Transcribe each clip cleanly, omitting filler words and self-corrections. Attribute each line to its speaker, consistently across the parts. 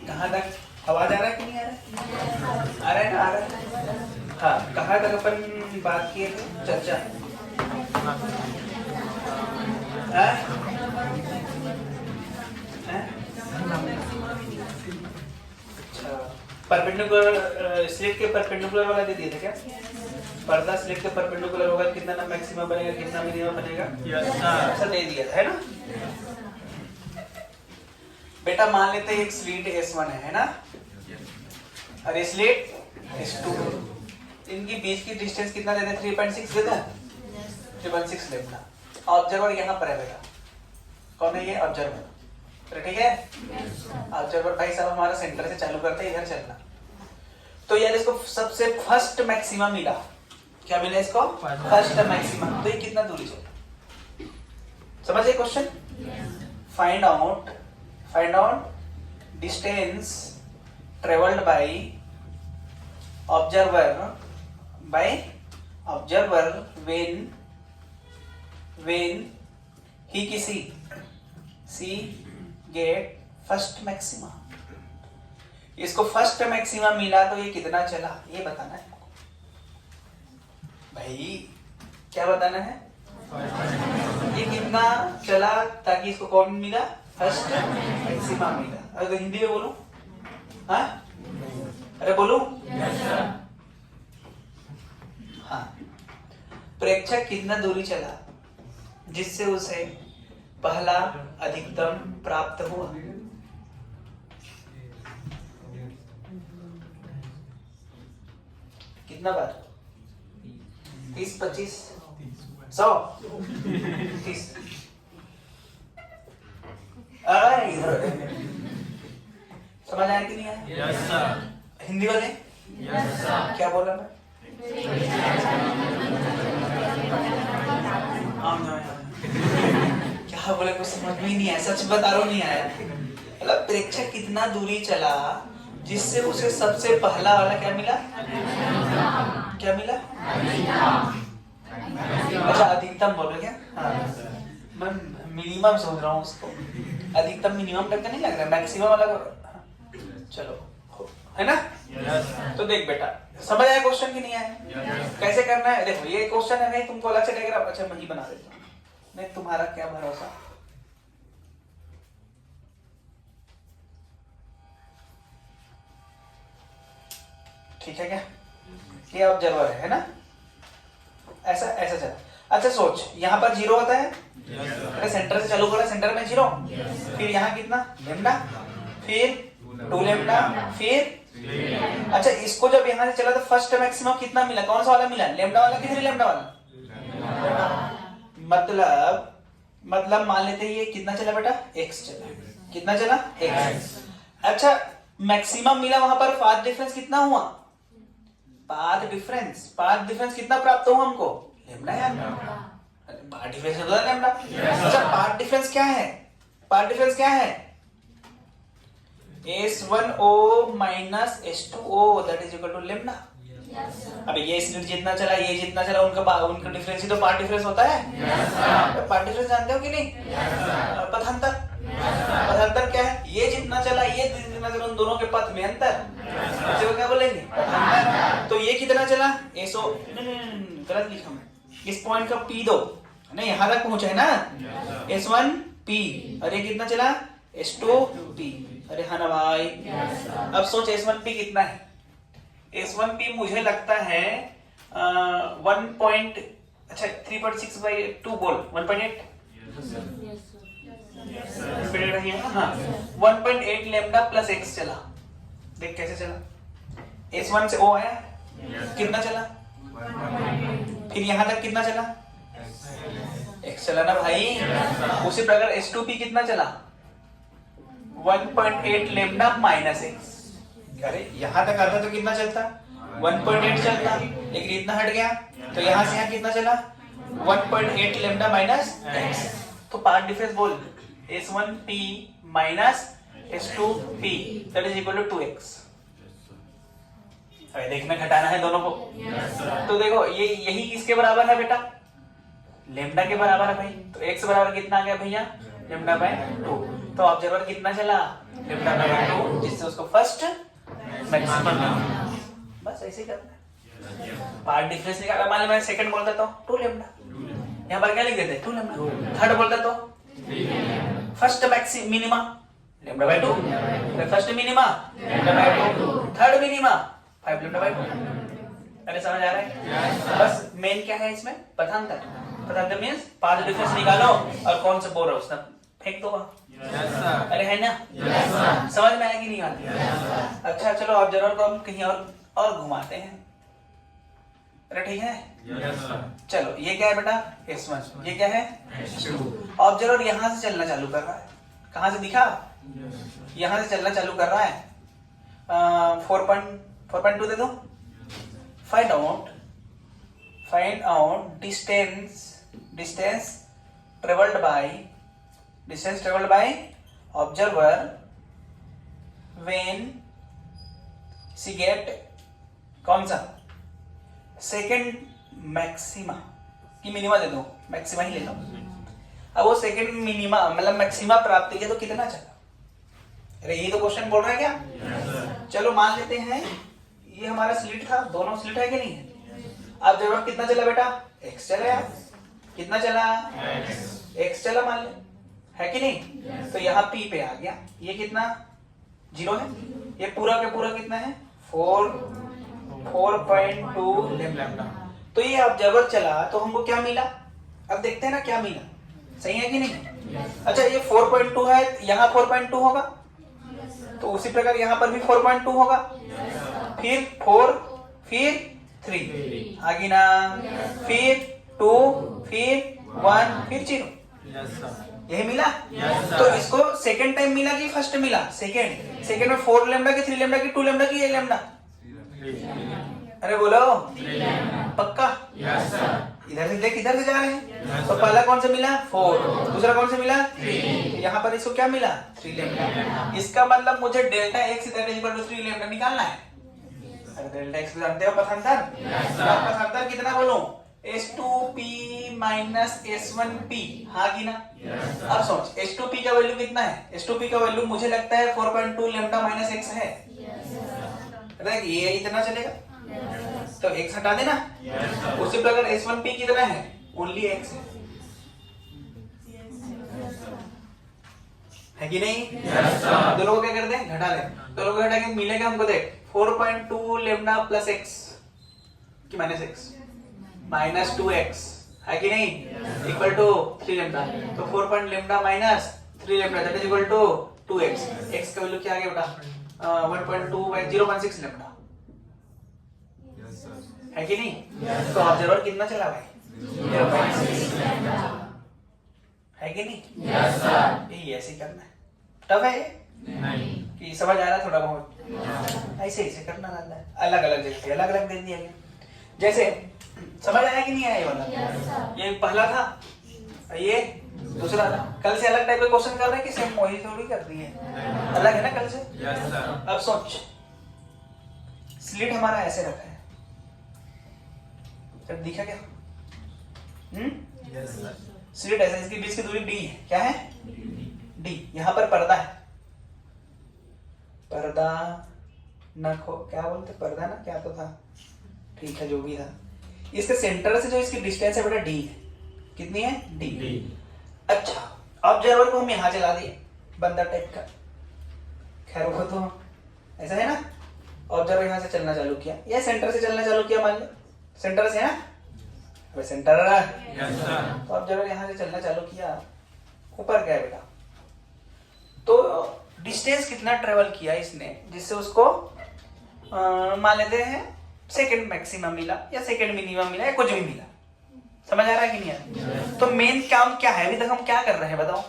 Speaker 1: कहाँ तक आवाज आ रहा है कि नहीं आ रहा है ना, आ रहा है। हाँ, कहाँ तक अपन बात किए थे, चर्चा। अच्छा, परपेंडिकुलर स्लिट के परपेंडिकुलर वाला दे दिए थे क्या? पर्दा स्लिट के परपेंडिकुलर होगा, कितना ना मैक्सिमम बनेगा, कितना मिनिमम बनेगा, ऐसा दे दिया था, है ना। बेटा मान लेते हैं एक स्लिट S1 है ना, और ये स्लिट S2। इनकी बीच की डिस्टेंस कितना दे दे, 3.6 दे दो, 3.6 लेना। ऑब्जर्वर यहाँ पर है बेटा, कौन है ये? ऑब्जर्वर। ठीक है, ऑब्जर्वर भाई साहब हमारा सेंटर से चालू करते हैं, इधर चलना। तो यार इसको सबसे फर्स्ट मैक्सिमम मिला, क्या मिला इसको? First maximum. तो ये कितना दूरी चला, समझे question? Find out distance travelled by observer when he किसी गेट फर्स्ट मैक्सिमा। इसको फर्स्ट मैक्सिमा मिला तो ये कितना चला, ये बताना है भाई। क्या बताना है? ये कितना चला, ताकि इसको कौन मिला? फर्स्ट मैक्सिमा मिला। अगर हिंदी में बोलूं, हाँ अरे बोलूं, हाँ, प्रेक्षक कितना दूरी चला जिससे उसे पहला अधिकतम प्राप्त हुआ? कितना बार? 30, 25, 100, 30। समझ आया कि नहीं आया?
Speaker 2: Yes sir.
Speaker 1: हिंदी वाले?
Speaker 2: Yes sir.
Speaker 1: क्या बोला मैं? क्या बोले, कुछ समझ में ही नहीं आया, सच बता रहा हूँ, नहीं आया। मतलब प्रेक्षक कितना दूरी चला जिससे उसे सबसे पहला वाला क्या मिला? क्या मिला? अच्छा, अधिकतम बोलो क्या? हाँ, मैं मिनिमम सोच रहा हूँ उसको, अधिकतम मिनिमम तक का नहीं लग रहा, मैक्सिमम वाला। चलो, है ना? तो देख बेटा, समझ आया क्वेश्चन की नहीं आया? कैसे करना है देखो, ये क्वेश्चन है नहीं, तुमको अलग से डायग्राम, अच्छा मैं ही बना देता हूँ, नहीं तुम्हारा क्या भरोसा। ठीक है क्या? ये ऑब्जर्वर है ना, ऐसा ऐसा चला। अच्छा सोच, यहाँ पर 0 होता है, अरे सेंटर से चालू करो, सेंटर में 0, फिर यहाँ कितना? लेमडा, फिर 2 लेमडा, फिर अच्छा, इसको जब यहाँ से चला तो फर्स्ट मैक्सिमम कितना मिला? कौन सा वाला मिला? लेमडा वाला कि 3 लेमडा वाला? मतलब मान लेते हैं ये कितना चला बेटा? x चला। कितना चला? x। अच्छा, मैक्सिमम मिला, वहां पर पाथ डिफरेंस कितना हुआ? पाथ डिफरेंस कितना प्राप्त हुआ हमको? लेमडा यार, पाथ डिफरेंस होता है लेमडा। अच्छा, पाथ डिफरेंस क्या है? S1O minus S2O that is equal to lambda. अबे ये स्लिट जितना चला, ये जितना चला, उनका डिफरेंस ही तो पार्ट डिफरेंस होता है। पार्ट डिफरेंस जानते हो कि नहीं? पथांतर क्या है? ये जितना चला, ये जितना चला, उन दोनों के पथ में अंतर, इसे क्या बोलेंगे? पथांतर। तो ये कितना चला? एसो गलत लिखा मैं, इस पॉइंट का P दो, नहीं यहाँ तक पहुंचा है ना, S1P, और ये कितना चला? S2P। अरे हाँ ना भाई, अब सोच S1P कितना है? S1P मुझे लगता है 3.6 by 2 बोल, 1.8 रही है ना, हाँ, 1.8 लेमडा प्लस x चला। देख कैसे चला, S1 से O आया, कितना चला? फिर यहाँ तक कितना चला? x चला ना भाई। उसी प्रकार S2P कितना चला? 1.8 लेमडा माइनस x। अरे यहाँ तक आता तो कितना चलता? 1.8 चलता, लेकिन इतना हट गया, तो यहाँ से यहाँ कितना चला? 1.8 लेमडा माइनस x। तो पार्ट डिफरेंस बोल, S1P minus S2P that is equal to 2x। अरे देखना, घटाना है दोनों को। तो देखो, ये यही इसके बराबर है बेटा, लेमडा के बराबर है भाई। तो x बराबर कितना आ गया भैया? Lambda by 2। तो ऑब्जर्वर कितना चला? लेमडा बाय 2, जिससे उसको फर्स्ट मैक्सिमम। बस ऐसे ही करना है। पार्ट डिफरेंस निकाला, मान लो मैं सेकंड बोल देता हूँ 2 लेमडा, यहाँ पर क्या लिख देते हैं 2 लेमडा। थर्ड बोल देता हूँ first minima lambda by 2, first minima lambda by 2, third minima 5 lambda by 2। अरे समझ आ रहा है? बस मेन क्या है इसमें, पथांतर। पथांतर मींस पार्ट डिफरेंस निकालो और कौन सा बोल रहा है उसका फेंक दो। अरे है ना? समझ में आया कि नहीं आती? अच्छा चलो ऑब्जर्वर को हम कहीं और घुमाते हैं। अरे ठीक है, चलो ये क्या है बेटा S1, ये क्या है ऑब्जर्वर यहाँ से चलना चालू कर रहा है। कहाँ से दिखा? यहाँ से चलना चालू कर रहा है। 4.2 दे दो। Find out distance travelled by observer when she get कौन सा सेकेंड मैक्सिमा की मिनिमा दे दो, मैक्सिमा ही ले लो। अब वो सेकेंड मिनिमा मतलब मैक्सिमा प्राप्त किया तो कितना चला? अरे ये तो क्वेश्चन बोल रहा है क्या? चलो मान लेते हैं ये हमारा स्लिट था, दोनों स्लिट है कि नहीं है? अब जरूरत कितना चला बेटा? x चला। कितना चला? x चला मान ले, है कि नहीं? तो यहाँ p पे आ गया। ये कितना 0 है, ये पूरा का पूरा कितना है 4.2 लेमडा। तो ये ऑब्जर्वर चला तो हमको क्या मिला? अब देखते हैं ना क्या मिला, सही है कि नहीं? अच्छा ये 4.2 है, यहाँ 4.2 होगा, तो उसी प्रकार यहाँ पर भी 4.2 होगा, फिर 4, फिर 3 आगे ना, फिर 2, फिर 1, फिर 0। यही मिला? तो इसको सेकेंड टाइम मिला कि फर्स्ट मिला? सेकेंड में 4 लेमडा की 3 लेमडा की 2 लेमडा की 8 लेमडा? अरे बोलो पक्का? इधर से देख, इधर से जा रहे हैं। तो पहला कौन सा मिला 4, दूसरा कौन सा मिला 3, यहाँ पर इसको क्या मिला 3 लेमडा। इसका मतलब मुझे delta x that is equal to 3 lambda निकालना है। अरे डेल्टा x जानते हो पथांतर? पथांतर कितना बोलूं? S2p माइनस S1p, हाँ की ना? अब सोच S2p का वैल्यू कितना है? S2p का वैल्यू मुझे लगता है 4.2 लेमडा माइनस x है। अरे ये इतना चलेगा तो x हटा देना। उसी प्रकार S1p कितना है? ओनली x है कि नहीं? दो लोगों क्या करते हैं, घटा दें। दो लोगों घटा के मिलेगा हमको, देख 4.2 लेमडा प्लस x की माइनस x माइनस 2x है कि नहीं, इक्वल टू 3 लेमडा। तो 4 lambda minus 3 lambda that is equal to 2x। x का वैल्यू क्या आ गया बेटा? 1.2 बाय 0.6 लेमडा, है कि नहीं? तो ऑब्जर्वर कितना चला भाई? 0.6 है कि नहीं? यही ऐसे करना है। टफ है
Speaker 2: नहीं
Speaker 1: कि समझ आ रहा है थोड़ा बहुत? ऐसे ऐसे करना रहता है, अलग अलग जगह पे अलग अलग दे दिया गया। जैसे समझ आया कि नहीं आया? ये वाला ये पहला था, ये दूसरा था। कल से अलग टाइप के क्वेश्चन कर रहे हैं कि सेम वही थोड़ी कर रही है, अलग है ना कल से। अब सोच, स्लिट हमारा ऐसे रखा है, जब दिखा क्या? स्लिट ऐसे, इसके बीच की दूरी d है। क्या है? d। यहाँ पर पर्दा है, पर्दा ना खो, क्या बोलते पर्दा ना, क्या तो था, ठीक है जो भी था। इसके सेंटर से जो इसकी डिस्टेंस है बेटा d है। कितनी है? d। अच्छा ऑब्जर्वर को हम यहाँ चला दिए, बंदर टाइप का। खैर वो तो ऐसा है ना, ऑब्जर्वर यहाँ से चलना चालू किया या सेंटर से चलना चालू किया, मान लो सेंटर से है ना, सेंटर तो ऑब्जर्वर यहाँ से चलना चालू किया, ऊपर क्या है बेटा? तो डिस्टेंस कितना ट्रेवल किया इसने, जिससे उसको मान लेते हैं सेकंड मैक्सिमम मिला या सेकंड मिनिमम मिला या कुछ भी मिला। समझ आ रहा है कि नहीं है? तो मेन काम क्या है? अभी तक हम क्या कर रहे हैं बताओ?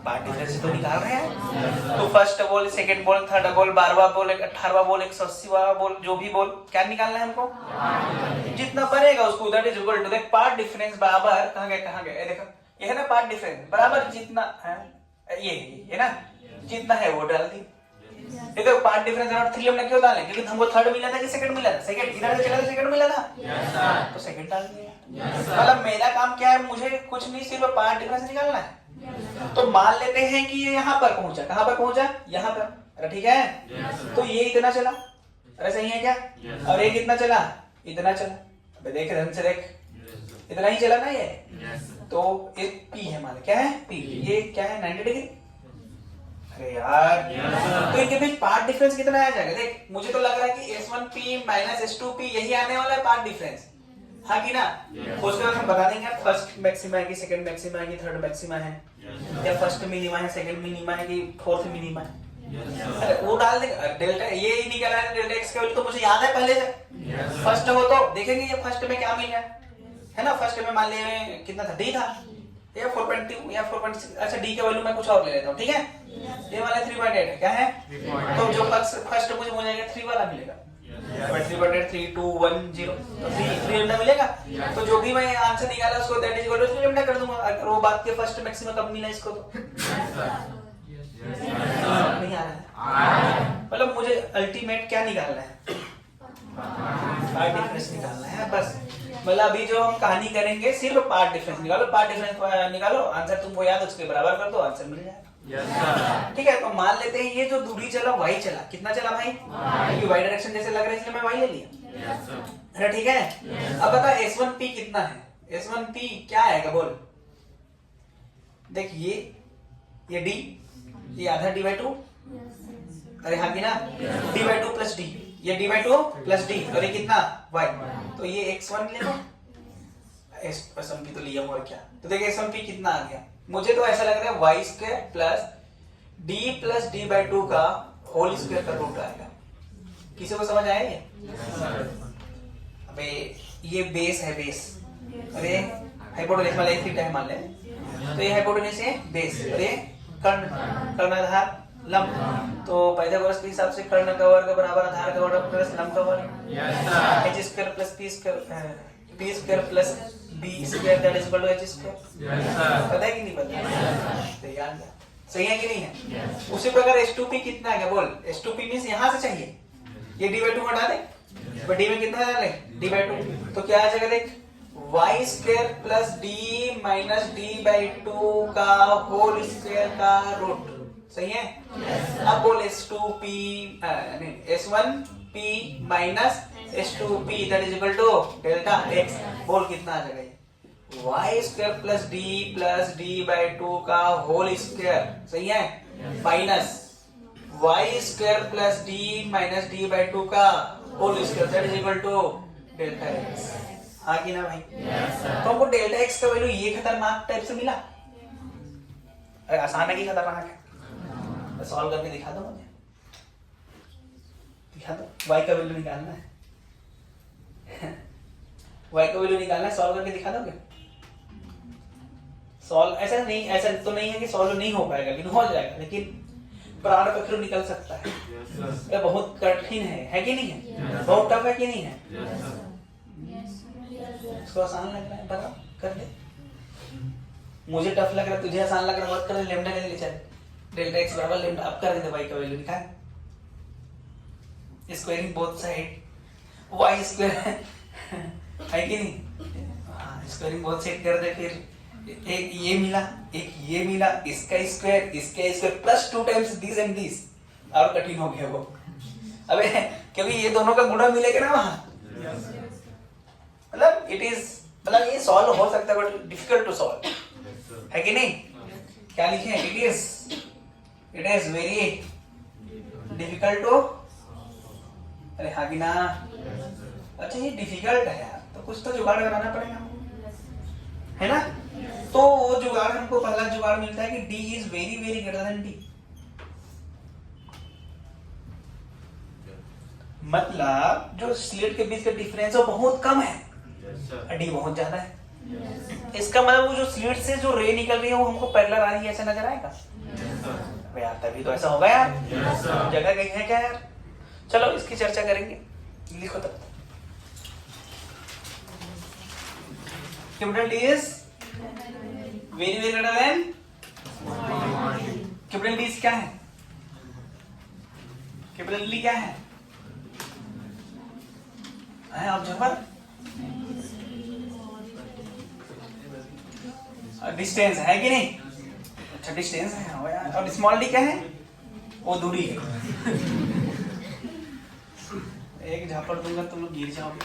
Speaker 1: पार्ट डिफरेंस तो निकाल रहे हैं। तो फर्स्ट बोल, सेकंड बोल, थर्ड बोल, 12वां बोल, 18वां बोल, 180वां बोल, जो भी बोल, क्या निकालना है हमको? जितना बनेगा उसको दैट इज इक्वल टू, देख पार्ट डिफरेंस बराबर कहां गए देखो, ये है ना पार्ट डिफरेंस बराबर जितना है, ये है ना, जितना है वो डाल दी। देखो पार्ट डिफरेंस अराउंड 3 लेमडा क्यों डालें? क्योंकि हमको थर्ड मिला था कि सेकंड मिला था? सेकंड, इधर से चला था सेकंड मिला था, तो सेकंड डाल दिया। मतलब मेरा काम क्या है? मुझे कुछ नहीं, सिर्फ पार्ट डिफरेंस निकालना है। तो मान लेते हैं कि ये यहाँ पर पहुंचा, कहाँ पर पहुंचा, यहाँ पर, अरे ठीक है। तो ये इतना चला, अरे सही है क्या? और ये कितना चला, इतना चला। अबे देख ढंग से देख, इतना ही चला ना ये। तो एक P है, मान क्या है P, ये क्या है 90 डिग्री। अरे यार तो इनके बीच पार्ट डिफरेंस कितना आ जाएगा? देख मुझे तो लग रहा है कि S1P माइनस S2P यही आने वाला है पार्ट डिफरेंस, हाँ कि ना? उसके बाद हम बता देंगे फर्स्ट मैक्सिमा है कि सेकंड मैक्सिमा है कि थर्ड मैक्सिमा है, या फर्स्ट मिनिमा है, सेकंड मिनिमा है कि फोर्थ मिनिमा है। अरे वो डाल देंगे। डेल्टा ये ही निकला है, डेल्टा x का वैल्यू तो मुझे याद है पहले से। फर्स्ट हो तो देखेंगे ये फर्स्ट में क्या मिल रहा है ना? फर्स्ट में मान लिया कितना था, d था, या 4.2 या 4.6। अच्छा d का वैल्यू मैं कुछ और ले लेता हूँ, ठीक है? ये वाला 3.8 है, क्या है? तो जो फर्स्ट मुझे हो जाएगा 3 वाला मिलेगा, 3.8 3 2 1 0, तो 3 लेमडा मिलेगा। तो जो भी मैं आंसर निकाला उसको that is equal to 3 lambda कर दूंगा। अगर वो बात के फर्स्ट मैक्सिमम कब मिला इसको तो नहीं आ रहा है। मतलब मुझे अल्टीमेट क्या निकालना है, पार्ट डिफरेंस निकालना है बस। मतलब अभी जो हम कहानी करेंगे सिर्फ पार्ट डिफरेंस निकालो, पार्ट डिफरेंस निकालो, आंसर तुमको याद उसके बराबर कर दो, आंसर मिल जाएगा। ठीक है, तो मान लेते हैं ये जो दूरी चला y चला, कितना चला भाई? क्योंकि y डायरेक्शन जैसे लग रहा है इसलिए मैं y ले लिया। अरे ठीक है, अब बता S1P कितना है? S1P क्या आएगा बोल? देख ये d, ये आधा d/2, अरे हाँ कि ना, d/2 प्लस d, ये d/2 प्लस d, और ये कितना y, तो ये x1 ले लो, S1P तो लिया हुआ क्या? तो देखिए S1P कितना आ गया, मुझे तो ऐसा लग रहा है y स्क्वायर प्लस d/2 का होल स्क्वायर का रूट आएगा। किसी को समझ आया ये? अबे ये बेस है, बेस, अरे हाइपोटेन्यूज वाला थीटा है मान ले, तो ये हाइपोटेन्यूज है बेस, अरे कर्ण, कर्णाधार लंब, तो पाइथागोरस के हिसाब से कर्ण का वर्ग बराबर आधार का वर्ग प्लस लंब का वर्ग, h square plus p square plus b square that is equal to h square. पता है कि नहीं पता? तो याद है, सही है कि नहीं है? उसी प्रकार S2P कितना है बोल? S2P मींस यहां से चाहिए, ये d/2 हटा दे, बट d में कितना डाले d/2, तो क्या आ जाएगा देख, y square plus d minus d/2 का होल स्क्वायर का रूट, सही है? अब बोल S2P S1P minus S2P that is equal to delta x, बोल कितना आ जाएगा ये? y स्क्वायर प्लस d/2 का होल स्क्वायर, सही है, minus y square plus d minus d/2 का whole square that is equal to delta x। हाँ कि ना भाई? तो हमको डेल्टा x का वैल्यू ये खतरनाक टाइप से मिला। अरे आसान है कि खतरनाक है? सॉल्व करके दिखा दो मुझे, दिखा दो। y का वैल्यू निकालना है y का वैल्यू निकालना है, सॉल्व करके दिखा दोगे? सॉल्व ऐसा नहीं, ऐसा तो नहीं है कि सॉल्व नहीं हो पाएगा, लेकिन हो जाएगा, लेकिन प्राण पक्षी निकल सकता है। ये बहुत कठिन है कि नहीं है? बहुत टफ है कि नहीं है? इसको आसान लग रहा है, बता कर दे। मुझे टफ लग रहा है, तुझे आसान लग रहा है, मत कर दे। लेमडा ले ले, चल डेल्टा x बराबर लेमडा, अब कर दे y का वैल्यू निकाल, squaring both side, y square है कि नहीं? हाँ, स्क्वायरिंग बोथ साइड कर दे, फिर एक ये मिला, एक ये मिला, इसका square plus 2 times this and this, और कठिन हो गया वो। अबे क्योंकि ये दोनों का गुणा मिलेगा ना वहां, मतलब इट इज, मतलब ये सॉल्व हो सकता है बट डिफिकल्ट टू सॉल्व, है कि नहीं? क्या लिखे? It is very difficult to, अरे हाँ कि ना? अच्छा ये डिफिकल्ट है यार, तो कुछ तो जुगाड़ बनाना पड़ेगा हमको, है ना? तो वो जुगाड़ हमको, पहला जुगाड़ मिलता है कि d is very very greater then d, मतलब जो स्लिट के बीच का डिफरेंस है वो बहुत कम है, d बहुत ज्यादा है। इसका मतलब वो जो स्लिट से जो रे निकल रही है वो हमको पैरेलल आ रही है, ऐसा नजर आएगा यार? तभी तो ऐसा होगा यार, जगह कहीं है क्या यार? चलो इसकी चर्चा करेंगे, लिखो तब। Capital D is very very greater then, capital D क्या है? कैपिटल D क्या है? ऑब्जर्वर, डिस्टेंस है कि नहीं? अच्छा डिस्टेंस है हाँ यार। और स्मॉल डी क्या है? वो दूरी है। एक झापड़ दूंगा तुम लोग गिर जाओगे।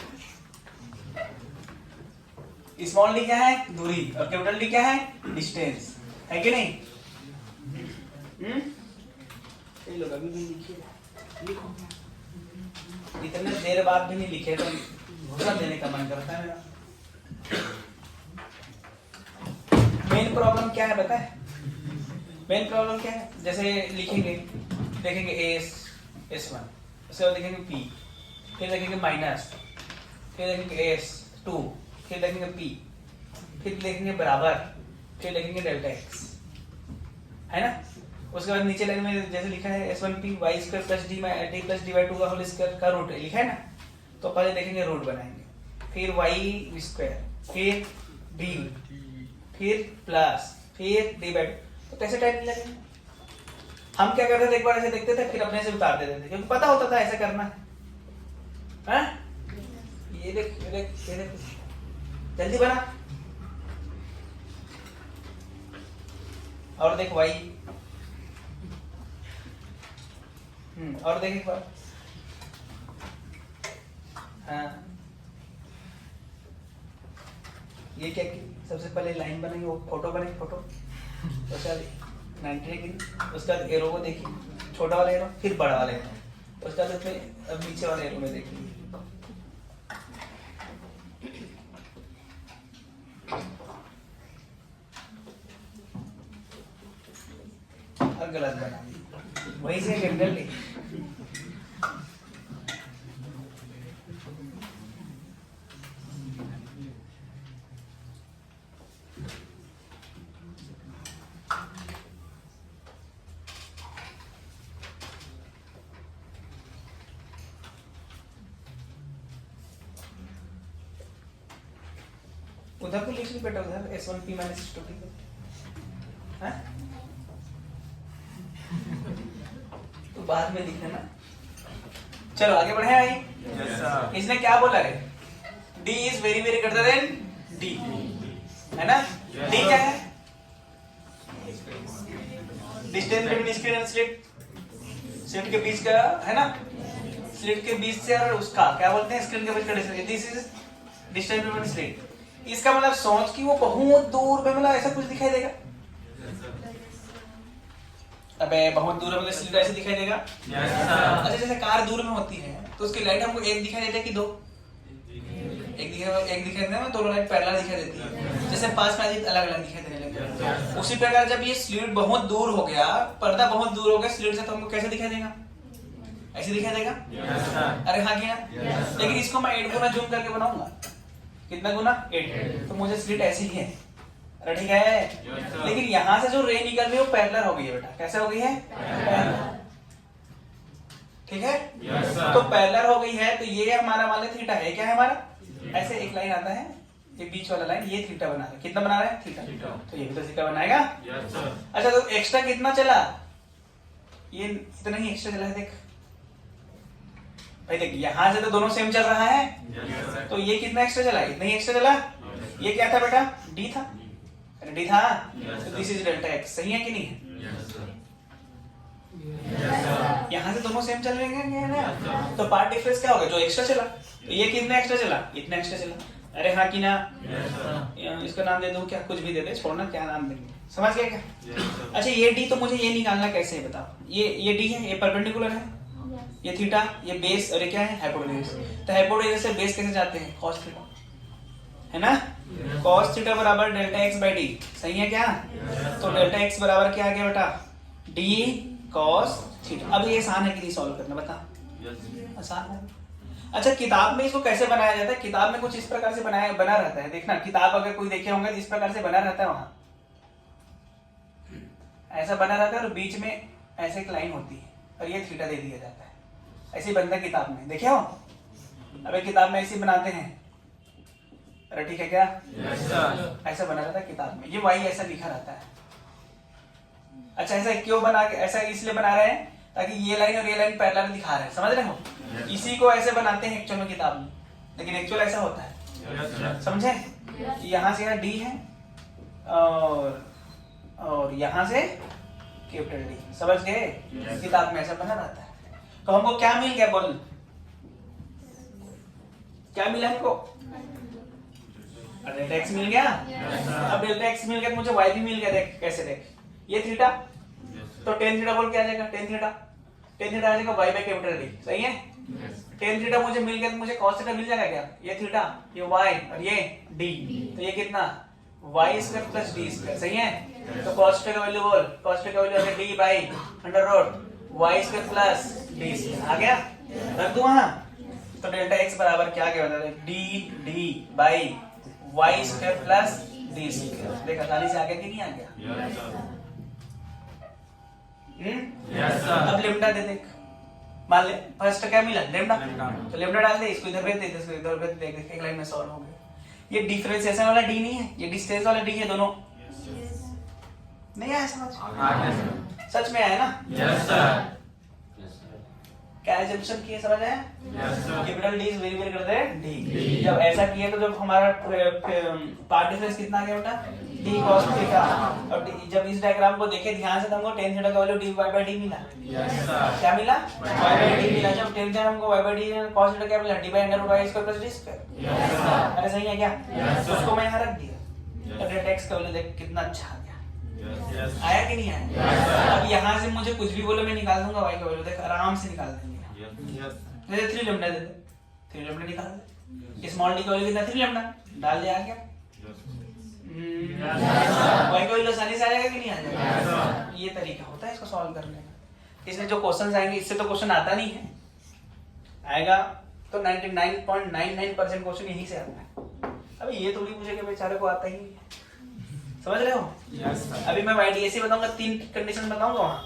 Speaker 1: स्मॉल डी क्या है? दूरी। और कैपिटल डी क्या है? डिस्टेंस। है कि नहीं? ये लोग अभी भी लिखिए, लिखो। इतने देर बाद भी नहीं लिखे तो घुसा देने का मन करता है मेरा। मेन प्रॉब्लम क्या है पता है? मेन प्रॉब्लम क्या है? जैसे लिखेंगे, देखेंगे S1, उसके बाद देखेंगे P, फिर देखेंगे माइनस, फिर देखेंगे S2, फिर देखेंगे P, फिर देखेंगे बराबर, फिर देखेंगे डेल्टा x, है ना? उसके बाद नीचे लाइन में जैसे लिखा है S1P y square plus D plus D by two का होल स्क्वायर का रूट लिखा है ना, तो पहले देखेंगे रूट बनाएंगे, फिर y स्क्वायर, फिर d, फिर प्लस, फिर डी बाई टू। तो कैसे टाइप लगेंगे? हम क्या करते थे, एक बार ऐसे देखते थे फिर अपने से उतार देते थे, क्योंकि पता होता था ऐसा करना है। ये देख ये देख ये देख, जल्दी बना। और देख y, और देख एक बार, हाँ ये क्या की? सबसे पहले लाइन बनाएंगे, वो फोटो बनेगी, फोटो उसका 90 डिग्री, उसका एरो को देखिए, छोटा वाला एरो, फिर बड़ा वाला एरो, उसका अब नीचे वाले एरो में देखिए। और गलत बना दी, वही से कर ली। उधर को लिख ली बेटा, उधर S1P माइनस S2P है, तो बाद में लिखना ना। चलो आगे बढ़े आई।
Speaker 2: Yes, sir.
Speaker 1: इसने क्या बोला रे? D is very very greater then D, है ना?
Speaker 2: Yes,
Speaker 1: D
Speaker 2: sir.
Speaker 1: क्या है? Distance between screen and slit, slit के बीच का, है ना? स्लिट के बीच से और उसका क्या बोलते हैं? स्क्रीन के बीच का distance. This is distance between slit. इसका मतलब सोच कि वो बहुत दूर पे, मतलब ऐसा कुछ दिखाई देगा? अबे बहुत दूर में स्लिट ऐसे दिखाई देगा?
Speaker 2: Yes, sir.
Speaker 1: अच्छा जैसे कार दूर में होती है तो उसकी लाइट हमको एक दिखाई देती है कि दो? एक दिखाई देता है, दोनों लाइट पैरेलल दिखाई देती है। जैसे पास में अलग अलग दिखाई देने लगती है। उसी प्रकार जब ये स्लिट बहुत दूर हो गया, पर्दा बहुत दूर हो गया स्लिट से, तो हमको कैसे दिखाई देगा? ऐसे दिखाई देगा?
Speaker 2: Yes, sir.
Speaker 1: अरे हाँ कि ना?
Speaker 2: Yes, sir.
Speaker 1: लेकिन इसको मैं 8 गुना जूम करके बनाऊंगा। कितना गुना? 8। तो मुझे स्लिट ऐसी ही है। अरे ठीक है।
Speaker 2: Yes, sir.
Speaker 1: लेकिन यहाँ से जो रे निकल रही है वो पैरेलल हो गई है बेटा। कैसे हो गई है? पैरेलल। ठीक है?
Speaker 2: Yes, sir.
Speaker 1: तो पैरेलल हो गई है, तो ये हमारा मान लो थीटा है। क्या है हमारा? ऐसे एक लाइन आता है, ये बीच वाला लाइन, ये थीटा बना रहा है। कितना बना रहा है? थीटा।
Speaker 2: थीटा।
Speaker 1: तो ये भी तो थीटा बनाएगा।
Speaker 2: Yes, sir.
Speaker 1: अच्छा तो एक्स्ट्रा कितना चला? ये इतना ही एक्स्ट्रा चला है, देख भाई, देख यहाँ से तो दोनों सेम चल रहा है,
Speaker 2: Yes, sir.
Speaker 1: तो ये कितना एक्स्ट्रा चला? इतना ही एक्स्ट्रा चला। ये क्या था बेटा? डी था। अरे डी था,
Speaker 2: Yes,
Speaker 1: तो
Speaker 2: sir.
Speaker 1: This is delta x. सही है कि नहीं?
Speaker 2: Yes, sir. Yes, sir.
Speaker 1: यहाँ से दोनों सेम चल रहे हैं ना,
Speaker 2: Yes, sir.
Speaker 1: तो पार्ट डिफरेंस क्या होगा? जो एक्स्ट्रा चला, तो ये कितना एक्स्ट्रा चला? इतना एक्स्ट्रा चला। अरे हाँ कि ना?
Speaker 2: Yes, sir.
Speaker 1: इसका नाम दे दूं क्या? कुछ भी दे दे, छोड़ना, क्या नाम देंगे? समझ गए क्या?
Speaker 2: Yes, sir.
Speaker 1: अच्छा ये डी, तो मुझे ये निकालना कैसे है बताओ? ये डी है, ये परपेंडिकुलर है, ये थीटा, ये बेस, और ये क्या है? हाइपोटेन्यूज। तो हाइपोटेन्यूज से बेस कैसे जाते हैं? cos थीटा, है ना? cos थीटा बराबर डेल्टा एक्स बाई डी। सही है क्या? तो डेल्टा एक्स बराबर क्या आ गया बेटा? D cos theta. अब ये आसान है कि नहीं सॉल्व करना? बता।
Speaker 2: Yes, sir.
Speaker 1: आसान है। अच्छा किताब में इसको कैसे बनाया जाता है? किताब में कुछ इस प्रकार से बना रहता है। देखना किताब अगर कोई देखे होंगे तो इस प्रकार से बना रहता है, वहां ऐसा बना रहता है और बीच में ऐसे एक लाइन होती है और ये थीटा दे दिया जाता है। ऐसे ही बनता है किताब में, देखे हो? अबे किताब में ऐसे ही बनाते हैं। अरे ठीक है क्या?
Speaker 2: Yes, sir.
Speaker 1: ऐसा बना रहता है किताब में, ये वाई ऐसा लिखा रहता है। अच्छा ऐसा क्यों बना के, ऐसा इसलिए बना रहे हैं ताकि ये लाइन और ये लाइन पैरेलल दिखा रहे हैं, समझ रहे हो? इसी को ऐसे बनाते हैं एक्चुअल में किताब में, लेकिन एक्चुअल ऐसा होता है।
Speaker 2: Yes, sir.
Speaker 1: समझे? यहाँ से यहाँ डी है और यहाँ से कैपिटल डी। समझ गए? किताब में ऐसा बना रहता है। तो हमको क्या मिल गया बोल? क्या मिला हमको? डेल्टा एक्स मिल गया। अब डेल्टा एक्स मिल गया तो मुझे वाई भी मिल गया। देख कैसे, देख ये थीटा, तो टेन थीटा बोल के आ जाएगा। टेन थीटा आ जाएगा वाई बाय कैपिटल डी। सही है? टेन थीटा मुझे मिल गया तो मुझे कॉस थीटा मिल जाएगा क्या? ये थीटा, ये वाई और ये डी, तो ये कितना? Y square plus D square. सही है? तो कॉस थीटा का वैल्यू बोल, कॉस थीटा का वैल्यू है D by under root Y square plus D square. आ गया? रख दूं वहां। तो डेल्टा एक्स बराबर क्या क्या बता दे? D by Y square plus D square. देख आसानी से आ गया कि नहीं आ गया? अब लेमडा दे। देख मान ले फर्स्ट क्या मिला? लेमडा। तो लेमडा डाल दे, इसको इधर भेज दे, इसको इधर भेज दे। एक लाइन में सॉल्व हो गया। ये डिफरेंशिएशन वाला डी नहीं है, ये डिस्टेंस वाला डी है। दोनों नहीं आया समझ? सच में आया ना?
Speaker 2: Yes sir.
Speaker 1: क्या एजम्पशन किए? समझ आया? Capital D is very very greater D.
Speaker 2: D।
Speaker 1: जब ऐसा किए तो जब हमारा पार्ट डिफरेंस कितना आ गया बेटा? D cos theta. और जब इस डायग्राम को देखे ध्यान से तो हमको tan थीटा का वैल्यू dy by d मिला।
Speaker 2: Yes sir.
Speaker 1: क्या मिला? y by d मिला। जब tan थीटा हमको y by d cos theta क्या मिला? d by under y square plus d square.
Speaker 2: Yes sir.
Speaker 1: अरे सही है क्या?
Speaker 2: Yes,
Speaker 1: तो
Speaker 2: sir।
Speaker 1: उसको मैं यहाँ रख दिया। तो डेल्टा x का वैल्यू देख कितना अच्छा आ गया।
Speaker 2: यस
Speaker 1: आया कि नहीं आया?
Speaker 2: Yes, sir।
Speaker 1: अब यहाँ से मुझे कुछ भी बोलो मैं निकाल दूंगा y का वैल्यू। देख आराम से निकाल देंगे।
Speaker 2: यस।
Speaker 1: दे 3 लैम्डा दे दे। 3 लैम्डा निकाल दे। स्मॉल डी का वैल्यू कितना? 3 लैम्डा डाल दे। आ गया? y का वैल्यू आसानी से आ जाएगा कि नहीं आ जाएगा? ये तरीका होता है इसको सॉल्व करने का। इसलिए जो क्वेश्चंस आएंगे, इससे तो क्वेश्चन आता नहीं है। आएगा तो 99.99% क्वेश्चन यहीं से आता है। अभी ये थोड़ी पूछे कि बेचारे को आता ही नहीं है। समझ रहे हो?
Speaker 2: Yes sir.
Speaker 1: अभी मैं YDSC बताऊंगा, 3 कंडीशन बताऊंगा वहां।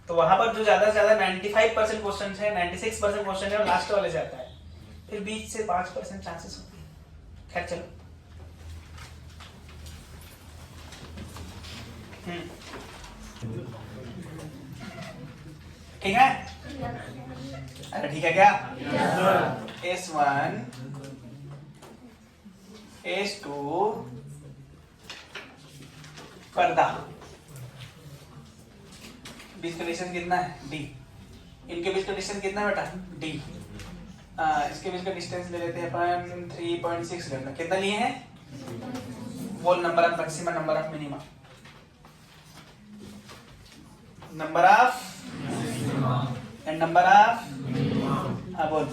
Speaker 1: तो वहां पर जो ज्यादा से ज्यादा 95% क्वेश्चन है, 96% क्वेश्चन है, और लास्ट वाले से आता है। फिर बीच से 5% चांसेस होते हैं। खैर चलो। ठीक है? अरे ठीक है क्या? S1 S2 पर्दा। बीच का डिस्टेंस कितना है? D। इनके बीच का डिस्टेंस कितना है बेटा? D। इसके बीच का डिस्टेंस ले लेते हैं अपन 3.6 लेना। कितना लिए हैं? बोल number of maxima, number of minima. Number of and number of, हाँ बोल।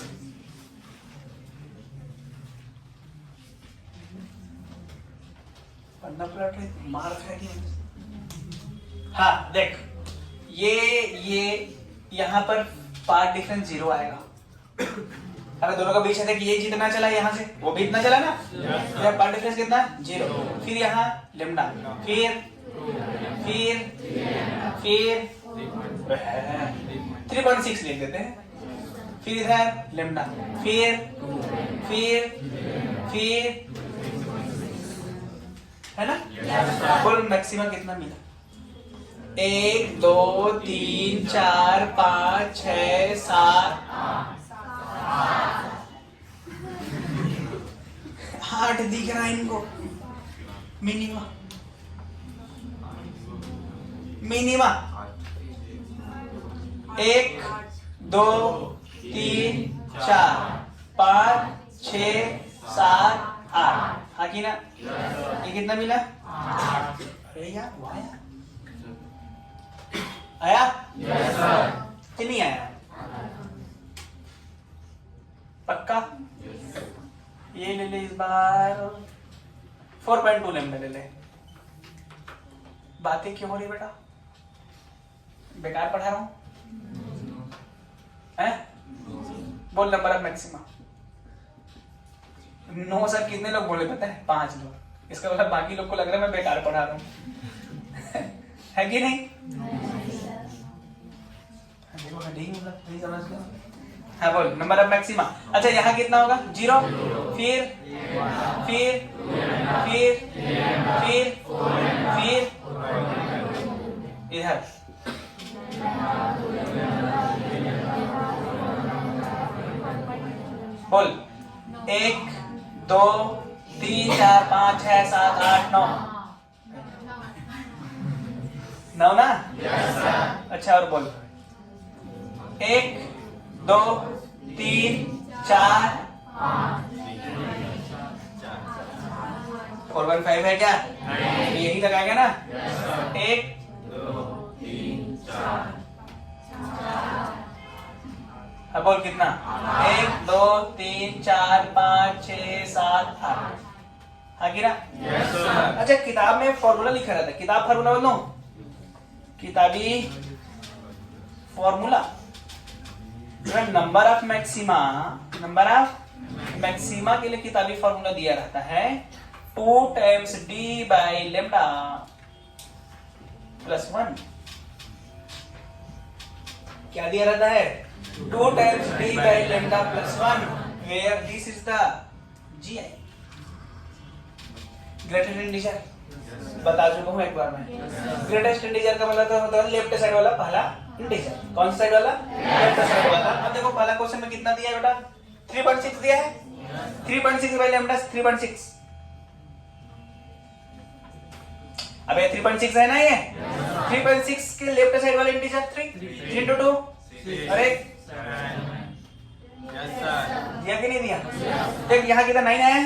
Speaker 1: पन्ना पलट रही, मार खाएगी। हाँ देख, ये यहाँ पर पार्ट डिफरेंस 0 आएगा। अगर दोनों का बीच है कि ये जितना चला यहाँ से वो भी इतना चला ना, तो पार्ट डिफरेंस कितना? 0। फिर यहाँ लेमडा, फिर 3.6 लिख देते हैं। फिर इधर लेमडा, फिर है ना? बोल मैक्सिमम कितना मिला? 1 2 3 4 5 6 7 8 दिख रहा है इनको। मिनिमा 1 2 3 4 5 6 7 8। हाँ की ना? ये कितना मिला? अरे यार वो आया?
Speaker 2: Yes sir.
Speaker 1: कि नहीं आया? पक्का? ये ले ले इस बार 4.2 लेमडा ले ले। बातें क्यों हो रही बेटा? बेकार पढ़ा रहा हूं? हैं? बोल नंबर ऑफ मैक्सिमा। 9 सर कितने लोग बोले पता है? 5 लोग। इसका मतलब बाकी लोग को लग रहा है मैं बेकार पढ़ा रहा हूं। है कि नहीं? नहीं समझ लो। हाँ बोल नंबर ऑफ मैक्सिमा। अच्छा यहाँ कितना होगा? 0। फिर इधर बोल 1 2 3 4 5 6 7 8 9। 9 ना?
Speaker 2: Yes, sir.
Speaker 1: अच्छा और बोल 1 2 3 4 415 है क्या? यही लगाएगा ना? 1
Speaker 2: 2 3 4
Speaker 1: अब बोल कितना? 1 2 3 4 5 6 7 8 हाँ गिरा?
Speaker 2: Yes, sir.
Speaker 1: अच्छा किताब में फॉर्मूला लिखा रहता है, किताब फॉर्मूला बोलो, किताबी फॉर्मूला नंबर ऑफ मैक्सिमा के लिए किताबी फॉर्मूला दिया रहता है 2 times D by lambda plus 1। क्या दिया रहता है? 2 times D by lambda plus 1 where this is the GI greatest integer. बता चुका हूं एक बार में। ग्रेटेस्ट इंटीजर का मतलब होता है लेफ्ट साइड वाला पहला इंटीजर। कौन सा साइड वाला? लेफ्ट साइड वाला। अब देखो पहला क्वेश्चन में कितना दिया है बेटा? 3.6 दिया है। 3.6 बाई लेम्डा 3.6। अबे 3.6 है ना ये? 3.6 के लेफ्ट साइड वाला इंटीजर 3 3 into 2 अरे
Speaker 2: Yes, sir.
Speaker 1: दिया कि नहीं दिया? देख यहाँ कितना 9 आया है।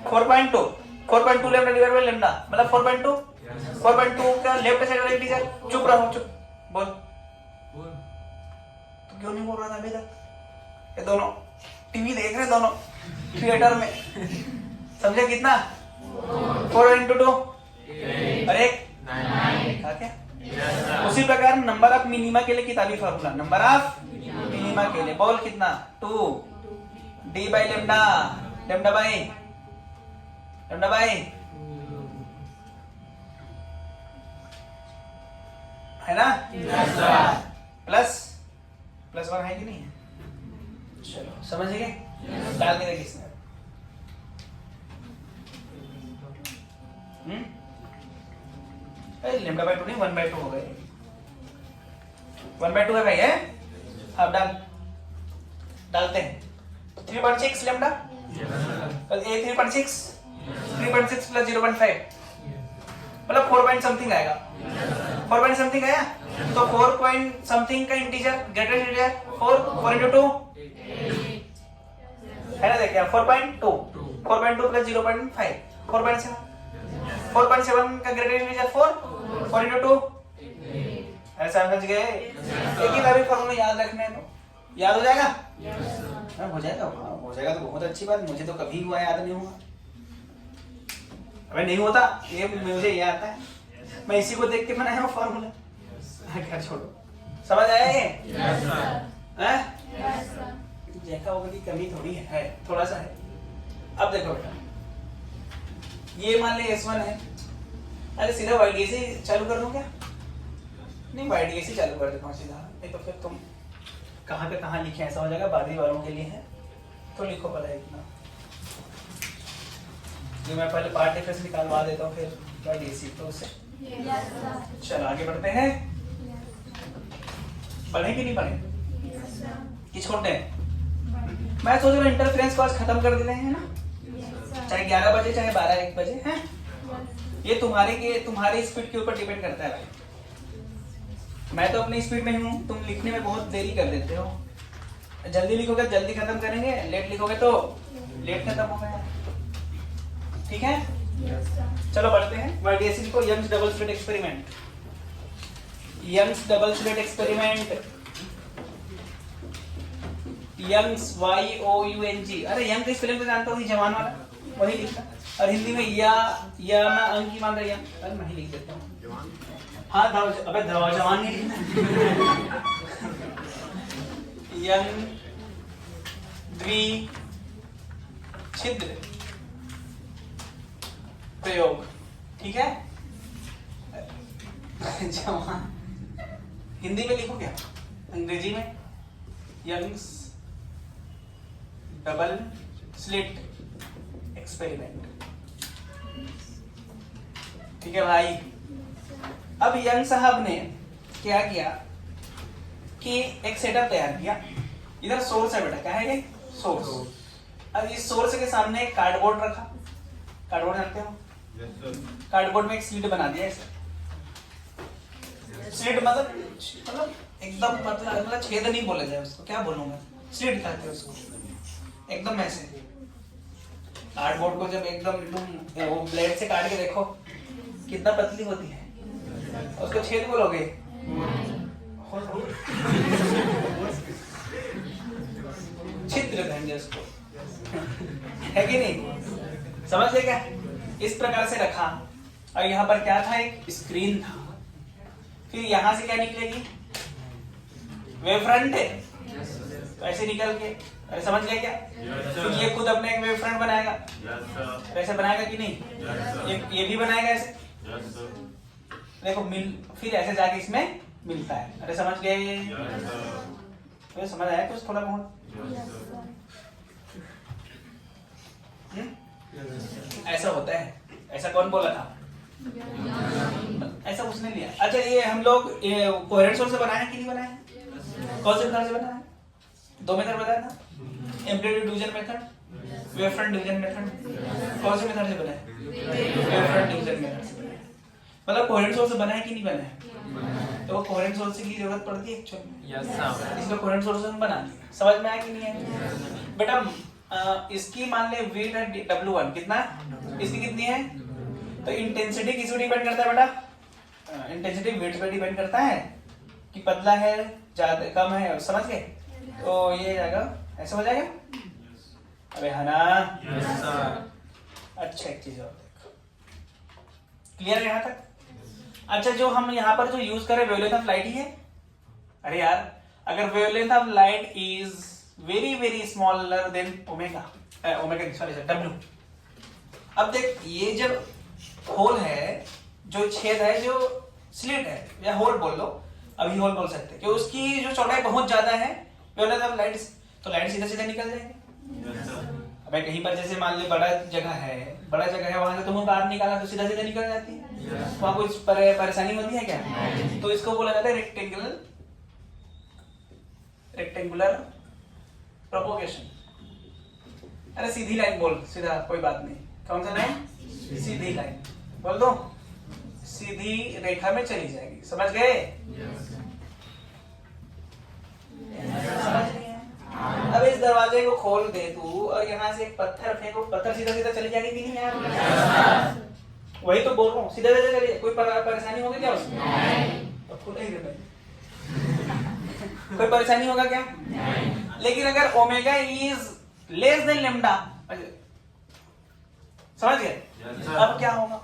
Speaker 1: 4.2 4.2 लेम्डा डिवाइड बाय लेम्डा मतलब 4.2 4.2 का लेफ्ट साइड वाला इंटीजर। चुप रहो, चुप बोल। तो क्यों नहीं बोल रहा था अभी तक? ये दोनों टीवी देख रहे दोनों थिएटर में। समझे कितना? 4 into 2 अरे
Speaker 2: 9.
Speaker 1: क्या?
Speaker 2: Yes, sir.
Speaker 1: उसी प्रकार नंबर ऑफ मिनिमा के लिए किताबी फॉर्मूला नंबर ऑफ मिनिमा के लिए बोल कितना? 2 D by lambda lambda by है ना?
Speaker 2: Yes, sir.
Speaker 1: प्लस 1 है कि नहीं है? चलो समझ गए? डाल के देखिए इसमें। लेम्डा बाई 2 नहीं 1/2 हो गए। 1/2 है भाई है? अब डालते हैं 3.6 लेम्डा ए 3.6 3.6 प्लस 0.5 मतलब 4 पॉइंट समथिंग आएगा। 4 पॉइंट समथिंग आया तो 4 पॉइंट समथिंग का इंटीजर ग्रेटेस्ट इंटीजर 4 into 2 है ना? देखिए 4.2 प्लस 0.5 4.7 4.7 का ग्रेटेस्ट इंटीजर 4 into 2 ऐसा समझ गए? एक ही बार फॉर्मूला याद रखना है तो याद हो जाएगा। हो जाएगा तो बहुत अच्छी बात। मुझे तो कभी हुआ याद नहीं हुआ। अबे नहीं होता ये मुझे याद आता है। मैं इसी को देख के बनाया हूँ फॉर्मूला। क्या छोड़ो समझ आया ये?
Speaker 2: Yes, sir.
Speaker 1: हैं? जैकब की कमी थोड़ी है थोड़ा सा है। अब देखो बेटा ये मान ले S1 है। अरे सीधा YDAC चालू कर दूं क्या? नहीं YDAC चालू कर देता हूँ सीधा। नहीं तो फिर तुम कहाँ पे कहाँ लिखे ऐसा हो जाएगा। बादरी वालों के लिए है तो लिखो पहले इतना। जो मैं पहले पार्ट डिफरेंस निकालवा देता हूँ फिर YDAC तो उससे। चलो आगे बढ़ते हैं। पढ़े कि नहीं पढ़े कि छोड़ दें? मैं सोच रहा हूँ इंटरफ्रेंस को आज खत्म कर देते हैं ना, चाहे 11 बजे चाहे 12-1 बजे हैं। ये तुम्हारी स्पीड के ऊपर डिपेंड करता है भाई। मैं तो अपनी स्पीड में हूँ, तुम लिखने में बहुत देरी कर देते हो। जल्दी लिखोगे जल्दी खत्म करेंगे, लेट लिखोगे तो लेट खत्म हो गया। ठीक है चलो बढ़ते हैं। YDAC लिखो Young's double slit experiment. Young's double slit experiment Young's YOUNG। अरे यंग की स्पेलिंग तो जानता हूँ, जवान वाला वही लिखता। और हिंदी में या मैं अंक की मान रही हूँ। अरे मैं ही लिख देता हूँ। हाँ अबे जवान नहीं लिखना। यंग द्विछिद्र प्रयोग। ठीक है जवान हिंदी में लिखो क्या? अंग्रेजी में यंग्स डबल स्लिट एक्सपेरिमेंट। ठीक है भाई। अब यंग साहब ने क्या किया कि एक सेटअप तैयार किया। इधर सोर्स है बेटा, क्या है ये? सोर्स। अब इस सोर्स के सामने एक कार्डबोर्ड रखा। कार्डबोर्ड जानते हो?
Speaker 2: Yes, sir.
Speaker 1: कार्डबोर्ड में एक स्लिट बना दिया इसे। स्लिट मतलब एकदम पतला, मतलब छेद नहीं बोला जाए उसको, क्या बोलूंगा, स्लिट कहते हैं उसको, एकदम ऐसे। कार्डबोर्ड को जब एकदम वो ब्लेड से काट के देखो कितना पतली होती है, उसको छेद बोलोगे? छिद्र कहेंगे उसको, है कि नहीं? समझ गए क्या? इस प्रकार से रखा, और यहाँ पर क्या था, एक स्क्रीन था, फिर यहाँ से क्या निकलेगी, वेव फ्रंट है, ऐसे निकल के, अरे समझ गए क्या? तो ये खुद अपने एक वेव फ्रंट बनाएगा, ऐसे बनाएगा कि नहीं? ये भी बनाएगा ऐसे, देखो मिल, फिर ऐसे जाके इसमें मिलता है। अरे समझ गए? तो समझ आया कुछ थोड़ा बहुत? ऐसा होता है, ऐसा कौन बोला था? ऐसा उसने लिया। अच्छा ये हम लोग कोहेरेंट सोर्स से बनाए कि नहीं बनाए? कौन से मेथड से बनाए? दो मेथड बताया था, amplitude division method, wave front division method. कौन से मेथड से बनाए? वेव फ्रंट डिवीजन मेथड से बनाए। मतलब कोहेरेंट सोर्स से बनाए कि नहीं बनाए? तो वो कोहेरेंट सोर्स की जरूरत पड़ती है एक्चुअली, इसलिए कोहेरेंट सोर्स हम बना लिए। समझ में आया कि नहीं है बेटा? इसकी मान ले वेट है W1 कितना, इसकी कितनी है? तो इंटेंसिटी किस पे डिपेंड करता है बेटा? इंटेंसिटी वेट पे डिपेंड करता है कि पतला है, ज्यादा, कम है, समझ गए? तो ये जाएगा, ऐसा हो जाएगा। अबे है ना? अच्छा एक चीज और देखो, क्लियर है यहाँ तक? अच्छा जो हम यहाँ पर जो यूज करें वेवलेंथ ऑफ लाइट ही है। अरे यार अगर wavelength of light is very very smaller than omega, omega sorry W। अब देख ये जब होल है, जो छेद है, जो स्लिट है, या होल बोल लो, अभी होल बोल सकते हैं कि उसकी जो चौड़ाई बहुत ज्यादा है वेवलेंथ ऑफ लाइट, तो लाइट सीधा सीधा निकल जाएगी। अबे कहीं पर जैसे मान ले बड़ा जगह है वहां से तुमको बाहर निकाला तो सीधा सीधा निकल जाती है, वहां कुछ परेशानी होती है क्या? तो इसको बोला जाता है रेक्टेंगुलर प्रोपोगेशन। अरे सीधी लाइन बोल, सीधा, कोई बात नहीं। कौन सा लाइन? सीधी लाइन बोल दो, सीधी रेखा में चली जाएगी। समझ गए? समझ गए? अब इस दरवाजे को खोल दे तू और यहाँ से एक पत्थर फेंको, पत्थर सीधा सीधा चली जाएगी कि नहीं यार? वही तो बोल रहा हूँ, सीधा सीधा चलिए, कोई परेशानी होगी क्या उसमें? तो खुद ही कोई परेशानी होगा क्या? लेकिन अगर omega is less than lambda, समझ गए? अब क्या होगा?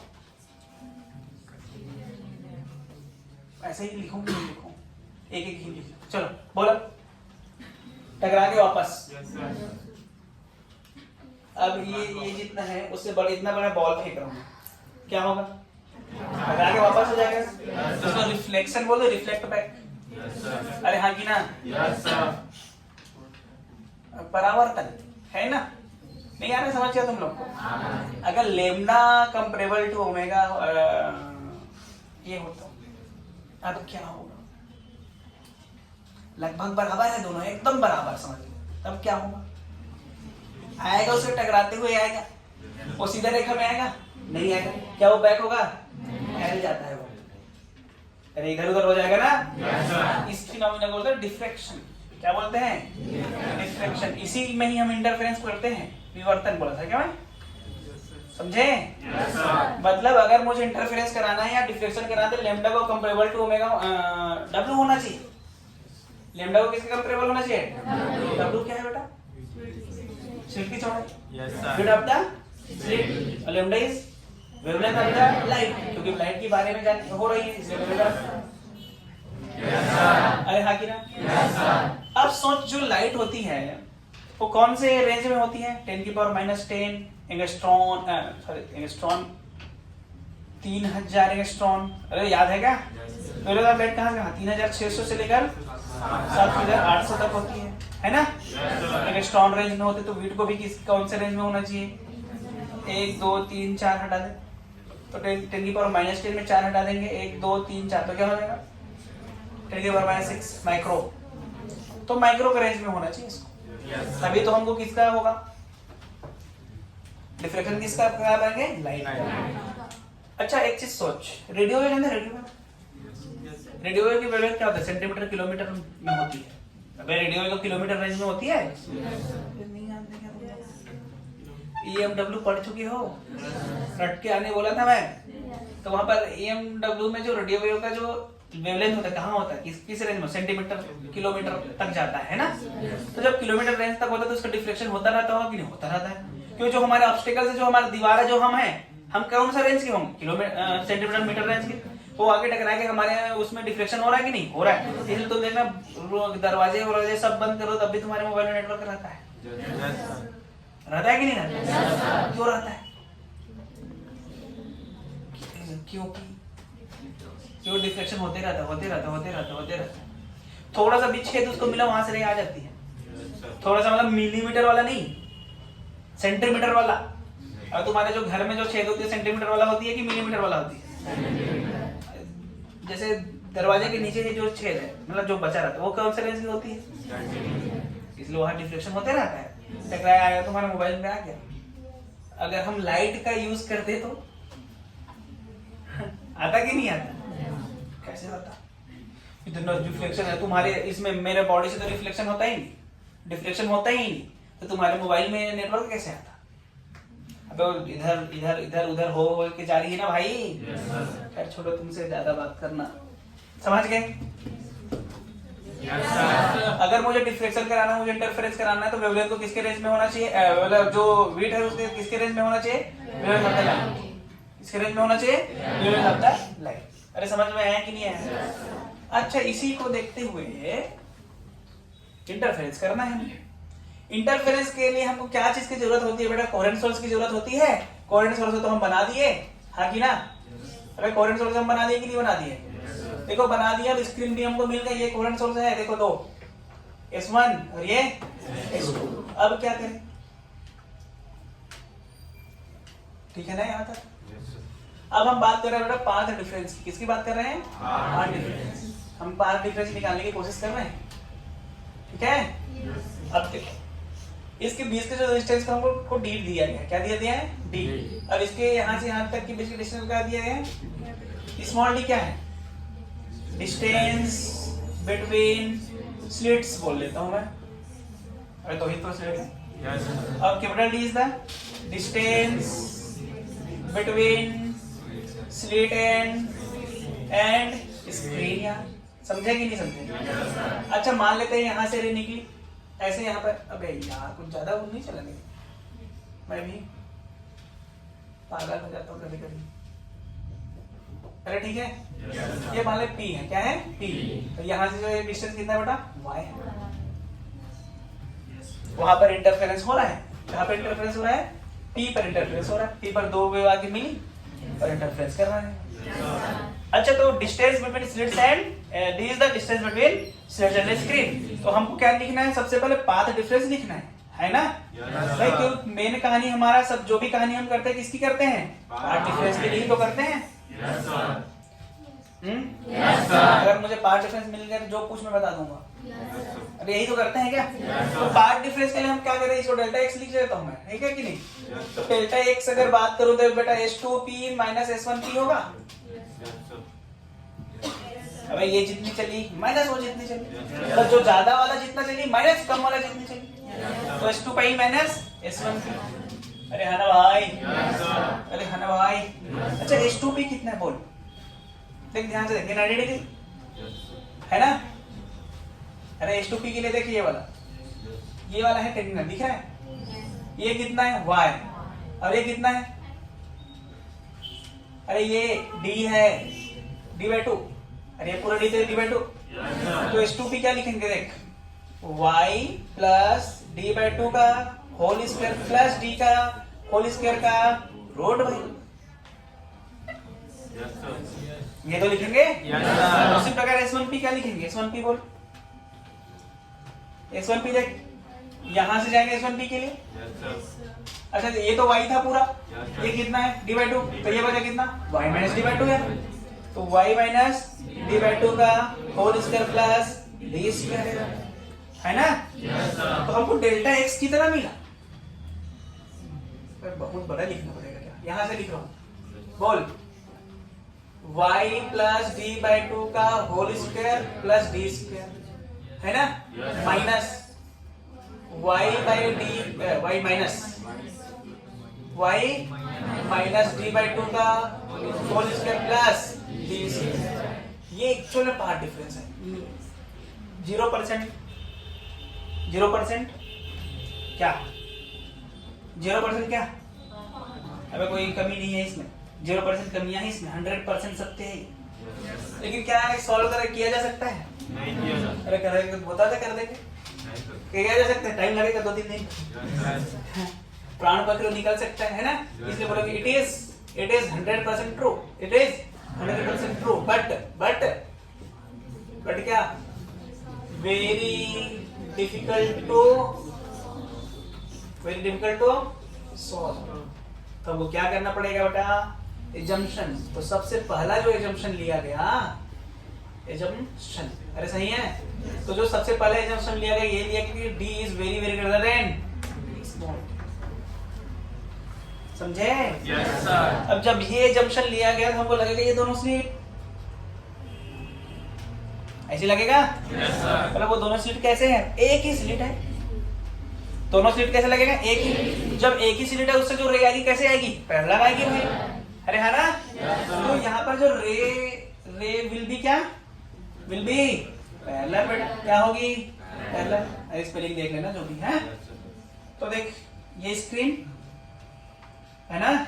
Speaker 1: ऐसे ही लिखूं, एक एक ही लिखो, चलो बोलो, टकरा के वापस। अब ये जितना है उससे बड़ा, इतना बड़ा बॉल फेंक रहा हूँ, क्या होगा? टकरा के वापस हो जाएगा। उसको रिफ्लेक्शन बोलो, रिफ्लेक्ट बैक। अरे हाँ कि ना? परावर्तन है ना? नहीं आ रहा समझ क्या तुम लोग को? अगर लेम्डा कंपेरेबल टू ओमेगा ये होता, अब क्या होगा? लगभग बराबर है दोनों, एकदम बराबर, समझ लो। तब क्या होगा? आएगा उससे टकराते हुए आएगा, वो सीधा रेखा में आएगा? नहीं आएगा। क्या वो बैक होगा? फैल जाता है वो, अरे इधर उधर हो जाएगा ना। इस फिनोमेना को बोलते हैं डिफ्रैक्शन। क्या बोलते हैं? डिफ्रैक्शन। इसी में ही हम इंटरफेरेंस करते हैं, विवर्तन बोला था क्या मैं? समझे? मतलब अगर मुझे इंटरफेरेंस कराना है या डिफ्रैक्शन कराना है, लैम्डा को कंपेरेबल टू ओमेगा W होना चाहिए। लैम्डा को किसके कंपेरेबल होना चाहिए? W क्या है बेटा? स्लिट की चौड़ाई। Width of the slit. Lambda is wavelength of the light, क्योंकि लाइट के बारे में जान हो रही है इसलिए वेवलेंथ। अरे हाँ कि ना? अब सोच, जो लाइट होती है वो कौन से रेंज में होती है? 10⁻⁻10 एंगस्ट्रॉन, सॉरी एंगस्ट्रॉन, 3000 एंगस्ट्रॉन। अरे याद है क्या? वेवलेंथ ऑफ लाइट कहाँ 3600 से लेकर 7800 तक होती है ना? एंगस्ट्रॉन रेंज में होते तो वीट को भी कौन से रेंज में होना चाहिए? 1 2 3 4 हटा दे, तो 10⁻⁻10 में 4 हटा देंगे, 1 2 3 4, तो क्या हो जाएगा? 10⁻⁻6 माइक्रो। तो माइक्रो के रेंज में होना चाहिए इसको, तभी तो हमको किसका होगा? डिफ्रैक्शन किसका क्या पाएंगे? लाइट। अच्छा एक चीज सोच, रेडियो वेव जानते? रेडियो रेडियो वेव की वेवलेंथ क्या होता है? सेंटीमीटर किलोमीटर में होती है। अबे रेडियो वेव तो किलोमीटर रेंज में होती है। नहीं जानते क्या तुम? EMW पढ़ चुके हो? रट के आने बोला था मैं। तो वहां पर EMW में जो रेडियो वेव का जो वेवलेंथ होता है कहाँ होता है? किस रेंज में? सेंटीमीटर किलोमीटर तक जाता है ना। तो जब किलोमीटर रेंज तक होता है तो उसका डिफ्लेक्शन होता रहता होगा कि नहीं? होता रहता है। क्यों? जो हमारे ऑब्स्टेकल से जो हमारी दीवार है जो हम हैं, हम कौन सा रेंज के होंगे? किलोमीटर सेंटीमीटर मीटर रेंज के। वो आगे टकरा के हमारे उसमें डिफ्लेक्शन हो रहा है कि नहीं? हो रहा है। इसलिए तुम देखना दरवाजे सब बंद करो तब भी तुम्हारे मोबाइल में नेटवर्क रहता है। रहता है कि नहीं रहता? क्यों रहता है? क्यों डिफ्लेक्शन होते रहता। थोड़ा सा भी छेद उसको मिला वहां से नहीं आ जाती है। थोड़ा सा मतलब मिलीमीटर वाला नहीं, सेंटीमीटर वाला। और तुम्हारे जो घर में जो छेद होती है सेंटीमीटर वाला होती है कि मिलीमीटर वाला होती है? जैसे दरवाजे के नीचे जो छेद है मतलब जो बचा रहता है वो कौन से रेंज की होती है? इसलिए वहां डिफ्लेक्शन होते रहता है। टकराया आया तुम्हारे मोबाइल में आ गया। अगर हम लाइट का यूज करते तो आता कि नहीं आता? कैसे आता? इतना रिफ्लेक्शन है तुम्हारे इसमें, मेरे बॉडी से तो रिफ्लेक्शन होता ही नहीं, डिफ्लेक्शन होता ही नहीं, तो तुम्हारे मोबाइल में नेटवर्क कैसे आता? अब इधर इधर इधर उधर हो के जा रही है ना भाई। खैर छोड़ो, तुमसे ज्यादा बात करना। समझ गए? अगर मुझे डिफ्लेक्शन कराना, मुझे इंटरफेरेंस कराना है तो वेवलेंथ को किसके रेंज में होना चाहिए? मतलब जो विड्थ है उसके किसके रेंज में होना चाहिए? Wavelength of the light. किसके रेंज में होना चाहिए? Wavelength of the light. अरे समझ में आया कि नहीं आया? अच्छा, इसी को देखते हुए इंटरफेरेंस करना है। इंटरफेरेंस के लिए हमको क्या चीज की जरूरत होती है बेटा? कोहेरेंट सोर्स की जरूरत होती है। कोहेरेंट सोर्स तो हम बना दिए, हाँ कि ना? अरे कोहेरेंट सोर्स हम बना दिए कि नहीं बना दिए? देखो बना दिया, तो स्क्रीन भी हमको मिल गई। ये कोहेरेंट सोर्स है, देखो दो, S1 और ये S2। अब क्या करें? ठीक है ना यहाँ तक? अब हम बात कर रहे हैं बेटा पाथ डिफरेंस की। किसकी बात कर रहे हैं? Path difference. हम पाथ डिफरेंस निकालने की कोशिश कर रहे हैं। ठीक है? अब देखो, इसके बीच के जो डिस्टेंस को हमको d दिया गया है। क्या दिया है? d। और इसके यहाँ से यहाँ तक के बीच के डिस्टेंस क्या दिया है? Small d। क्या है? डिस्टेंस बिटवीन स्लिट्स बोल लेता हूँ मैं। अरे तो ही तो स्लिट है। अब capital D is the distance between slit and screen. यार समझे कि नहीं समझे? अच्छा मान लेते हैं यहाँ से रे निकली ऐसे यहाँ पर। अबे यार कुछ ज्यादा वो नहीं चलेंगे, मैं भी पागल हो जाता हूँ कभी कभी। अरे ठीक है, ये मान ले P है। क्या है? P। तो यहाँ से जो ये डिस्टेंस कितना है बेटा? Y है। वहां पर इंटरफेरेंस हो रहा है। कहाँ पर इंटरफेरेंस हो रहा है? P पर इंटरफेरेंस हो रहा है। P पर दो वेव आके मिली और इंटरफेरेंस कर रहा है। अच्छा, तो distance between slits and D is the distance between slits and screen. तो हमको क्या लिखना है? सबसे पहले पाथ डिफरेंस लिखना है ना भाई? क्यों? मेन कहानी हमारा सब जो भी कहानी हम करते हैं किसकी करते हैं? पाथ डिफरेंस की ही तो करते हैं। अगर मुझे पाथ डिफरेंस मिल गया तो जो कुछ मैं बता दूंगा। अरे यही तो करते हैं क्या? तो पाथ डिफरेंस के लिए हम क्या करें? इसको डेल्टा x लिख देता हूं मैं, ठीक है कि नहीं? तो डेल्टा x अगर बात करूं तो बेटा S2p माइनस S1p होगा। अबे ये जितनी चली माइनस वो जितनी चली, मतलब जो ज्यादा वाला जितना चली माइनस कम वाला जितनी चली। तो S2p माइनस S1p। अरे है ना भाई? अरे है ना भाई? अच्छा S2p कितना है बोल? देख ध्यान से देख, 90 डिग्री है ना? अरे H2p के लिए देखिए ये वाला है 10, दिख रहा है? ये कितना है? Y। और ये कितना है? अरे ये D है, D/2। अरे ये पूरा D तो D/2। तो H2p क्या लिखेंगे? देख, Y प्लस D/2 का होल स्क्वायर प्लस D का होल स्क्वायर का रूट भाई। ये तो लिखेंगे। उसी प्रकार S1p क्या लिखेंगे? S1p बोल। S1p देख, यहां से जाएंगे S1p के लिए। अच्छा ये तो y था पूरा, ये कितना है? D/2। तो ये बचा कितना? y माइनस D/2 है। तो y माइनस D/2 का whole square plus D square है ना? तो हमको डेल्टा x की तरह मिला। बहुत बड़ा लिखना पड़ेगा क्या? यहां से लिख रहा हूं, बोल। y प्लस डी बाई 2 का whole square plus D square है ना, minus y by D y minus D by 2 का whole square plus D square. ये एक्चुअल में पार्ट डिफरेंस है। 0% क्या 0% क्या, अबे कोई कमी नहीं है इसमें, 0% कमियां है इसमें, 100% सत्य है। लेकिन क्या है, सॉल्व कर किया जा सकता है?
Speaker 2: नहीं किया जा
Speaker 1: अरे करेंगे तो बता दे, कर देंगे, किया जा सकता है, टाइम लगेगा 2-3 दिन, प्राण पत्र निकल सकता है ना। इसलिए बोलोगे it is 100% true, it is 100% true, but क्या, वेरी डिफिकल्ट टू सॉल्व। तो वो क्या करना पड़ेगा बेटा, एजम्पशन। तो सबसे पहला जो एजम्पशन लिया गया, एजम्पशन, अरे सही है, तो जो सबसे पहला एजम्पशन लिया गया ये लिया कि d is very very greater than small, समझे?
Speaker 2: Yes sir.
Speaker 1: अब जब ये एजम्पशन लिया गया तो हमको लगेगा ये दोनों स्लिट ऐसे लगेगा,
Speaker 2: यस सर।
Speaker 1: मतलब वो दोनों स्लिट कैसे हैं, एक ही स्लिट है, दोनों स्लिट कैसे लगेगा, एक ही। जब एक ही स्लिट है उससे जो रे आएगी कैसे आएगी, पैरेलल आएगी भाई, अरे है ना। तो यहाँ पर जो रे विल बी क्या, विल बी पैरेलल, बेटा क्या होगी, पैरेलल। अरे स्पेलिंग देख लेना जो भी है। तो देख ये स्क्रीन है ना,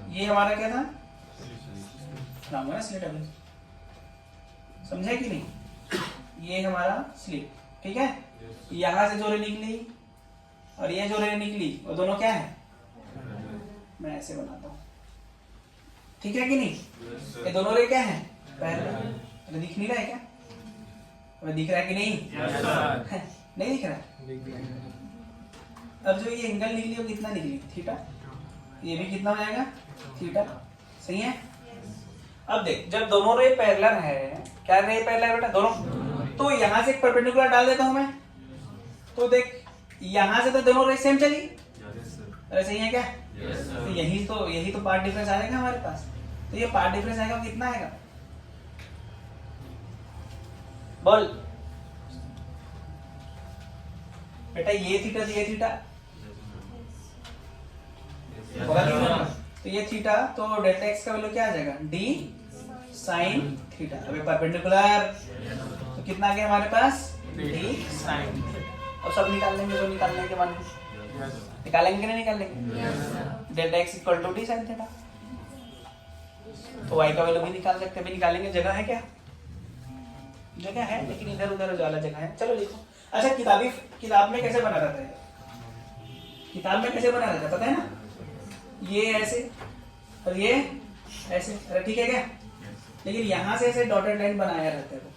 Speaker 1: ये हमारा क्या था, नाम है ना स्लिट, अभी समझे कि नहीं, ये हमारा स्लिट, ठीक है। यहां से जो रे निकली और ये जो रे निकली वो दोनों क्या है, मैं ऐसे बनाता हूं, ठीक है कि नहीं, ये दोनों रे क्या है, पैरेलल। अरे दिख नहीं रहा है क्या, अबे दिख रहा है कि नहीं,
Speaker 2: यस सर।
Speaker 1: नहीं दिख रहा है। अब जो ये एंगल निकली वो कितना निकली, थीटा, ये भी कितना हो जाएगा, थीटा, सही है। अब देख जब दोनों रे पैरेलल है, क्या रे पैरेलल है बेटा, दोनों, तो यहां से एक परपेंडिकुलर डाल देता हूं मैं, तो देख यहां से तो दोनों रे सेम चली, अरे सही है क्या, तो यही तो पार्ट डिफरेंस आएगा हमारे पास। तो ये पार्ट डिफरेंस आएगा कितना आएगा, बोल बेटा, ये थीटा ये थीटा, बोला नहीं बोला? तो ये थीटा, तो डेल्टा एक्स का वैल्यू क्या आ जाएगा, डी साइन थीटा। अबे परपेंडिकुलर, तो कितना आ गया हमारे पास, डी साइन थीटा। अब सब निकाल लेंगे जो निकालने के बाद, निकालेंगे कि नहीं निकालेंगे, delta x equal to D sine theta. तो y का वैल्यू भी निकाल सकते हैं, भी निकालेंगे, जगह है क्या, जगह है, लेकिन इधर उधर वाला जगह है, चलो लिखो। अच्छा किताब में कैसे बना रहता है, किताब में कैसे बना रहता है पता है ना, ये ऐसे और ये ऐसे, अरे ठीक है क्या, लेकिन यहां से ऐसे डॉटेड लाइन बनाया रहता है वो,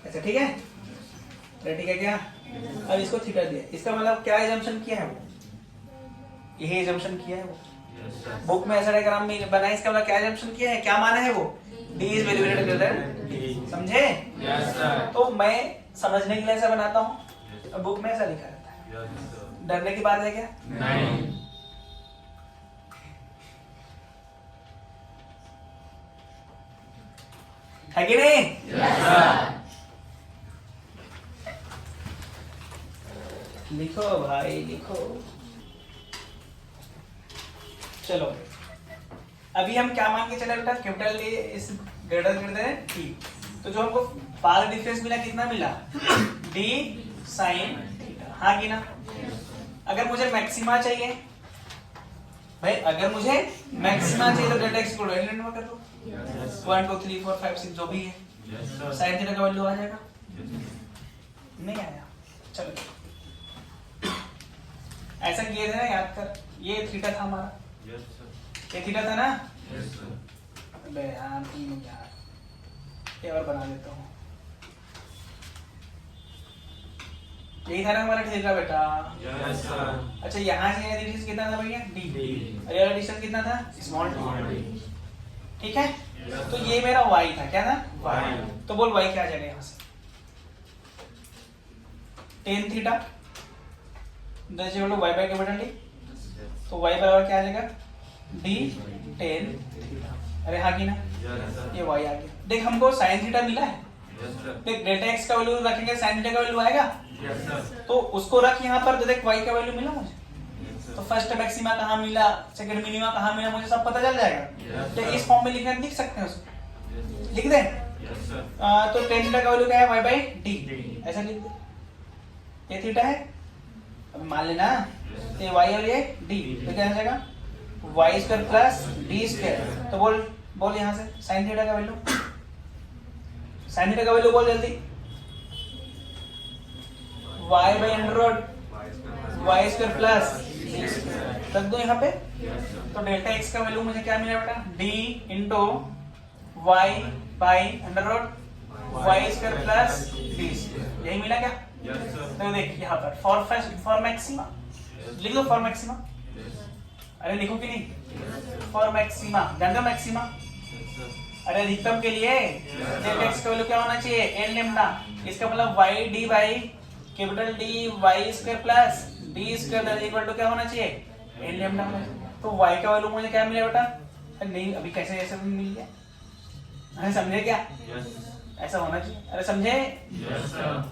Speaker 1: ऐसे, ठीक है, अरे ठीक है क्या। अब इसको थीटा दिया, इसका मतलब क्या एजम्पशन किया है वो, यही एजम्पशन किया है वो, बुक में ऐसा डायग्राम में बनाया, इसका मतलब क्या एजम्पशन किया है, क्या माना है वो, d is very very greater than, समझे?
Speaker 2: Yes sir.
Speaker 1: तो मैं समझने के लिए ऐसा बनाता हूँ, बुक में ऐसा लिखा रहता है, डरने की बात है क्या,
Speaker 2: नहीं।
Speaker 1: है कि नहीं,
Speaker 2: यस सर।
Speaker 1: लिखो भाई लिखो। चलो अभी हम क्या मान के चले बेटा, capital A is greater than T. तो जो हमको पाथ डिफरेंस मिला कितना मिला, डी साइन थीटा, हाँ कि ना। अगर मुझे मैक्सिमा चाहिए भाई, अगर मुझे मैक्सिमा चाहिए तो डेल्टा एक्स को एलिमिनेट में कर दो, 1 2 3 4 5 6 जो भी है, साइन थीटा का वैल्यू आ जाएगा, नहीं आया। चलो ऐसा किए थे ना, याद कर, ये थीटा था हमारा, ये थीटा था ना, अबे यार तुम यार, ये और बना देता हूँ, यही था ना हमारा थीटा बेटा।
Speaker 2: Yes sir.
Speaker 1: अच्छा यहाँ से ये डिस्टेंस कितना था भैया, डी, और ये वाला डिस्टेंस कितना था, स्मॉल डी, ठीक है। तो ये मेरा y था, क्या था, y। तो बोल y क्या आ जाएगा यहाँ से, tan theta that is equal to y by capital D. तो y बराबर क्या आ जाएगा, डी टेन थीटा। अरे हाँ की ना,
Speaker 2: Yes, sir.
Speaker 1: ये वाई आ गया। देख हमको साइन थीटा मिला है,
Speaker 2: Yes, sir.
Speaker 1: देख डेल्टा एक्स का वैल्यू रखेंगे साइन थीटा का वैल्यू आएगा,
Speaker 2: Yes, sir.
Speaker 1: तो उसको रख यहाँ पर, तो देख वाई का वैल्यू मिला मुझे,
Speaker 2: Yes,
Speaker 1: तो
Speaker 2: sir.
Speaker 1: फर्स्ट मैक्सिमा कहाँ मिला, सेकंड मिनिमा कहाँ मिला, मुझे सब पता चल जाएगा।
Speaker 2: Yes,
Speaker 1: तो
Speaker 2: sir.
Speaker 1: इस फॉर्म में लिखना, लिख सकते हैं उसको,
Speaker 2: Yes, sir.
Speaker 1: लिख दें।
Speaker 2: Yes, sir.
Speaker 1: तो टेन थीटा का वैल्यू क्या है, वाई बाई डी,
Speaker 2: D.
Speaker 1: ऐसा लिख दे। ये थीटा है, अब मान लेना
Speaker 2: Yes.
Speaker 1: ये वाई और ये डी, तो क्या हो जाएगा Y square plus D square. तो बोल बोल यहाँ से साइन थीटा का वैल्यू, साइन थीटा का वैल्यू बोल जल्दी, Y by under root Y square plus D square रख दो यहाँ पे।
Speaker 2: Yes, sir.
Speaker 1: तो डेल्टा एक्स का वैल्यू मुझे क्या मिला बेटा, D into Y by under root Y square plus D square, यही मिला क्या।
Speaker 2: Yes, sir.
Speaker 1: तो देख यहाँ पर फॉर मैक्सिमा लिख दो, फॉर मैक्सिमा,
Speaker 2: Yes.
Speaker 1: अरे लिखो कि नहीं,
Speaker 2: Yes, sir.
Speaker 1: फॉर मैक्सिमा जान दो मैक्सिमा,
Speaker 2: Yes, sir.
Speaker 1: अरे अधिकतम के लिए डेल्टा एक्स का वैल्यू क्या होना चाहिए, एन लेम्डा, इसका मतलब Y D by capital D Y square plus D square that equal to क्या होना चाहिए, एन लेम्डा होना चाहिए। तो वाई का वैल्यू मुझे क्या मिला बेटा, अरे नहीं अभी कैसे ऐसे मिल गया, अरे समझे क्या,
Speaker 2: Yes.
Speaker 1: ऐसा होना चाहिए, अरे समझे।
Speaker 2: Yes, sir.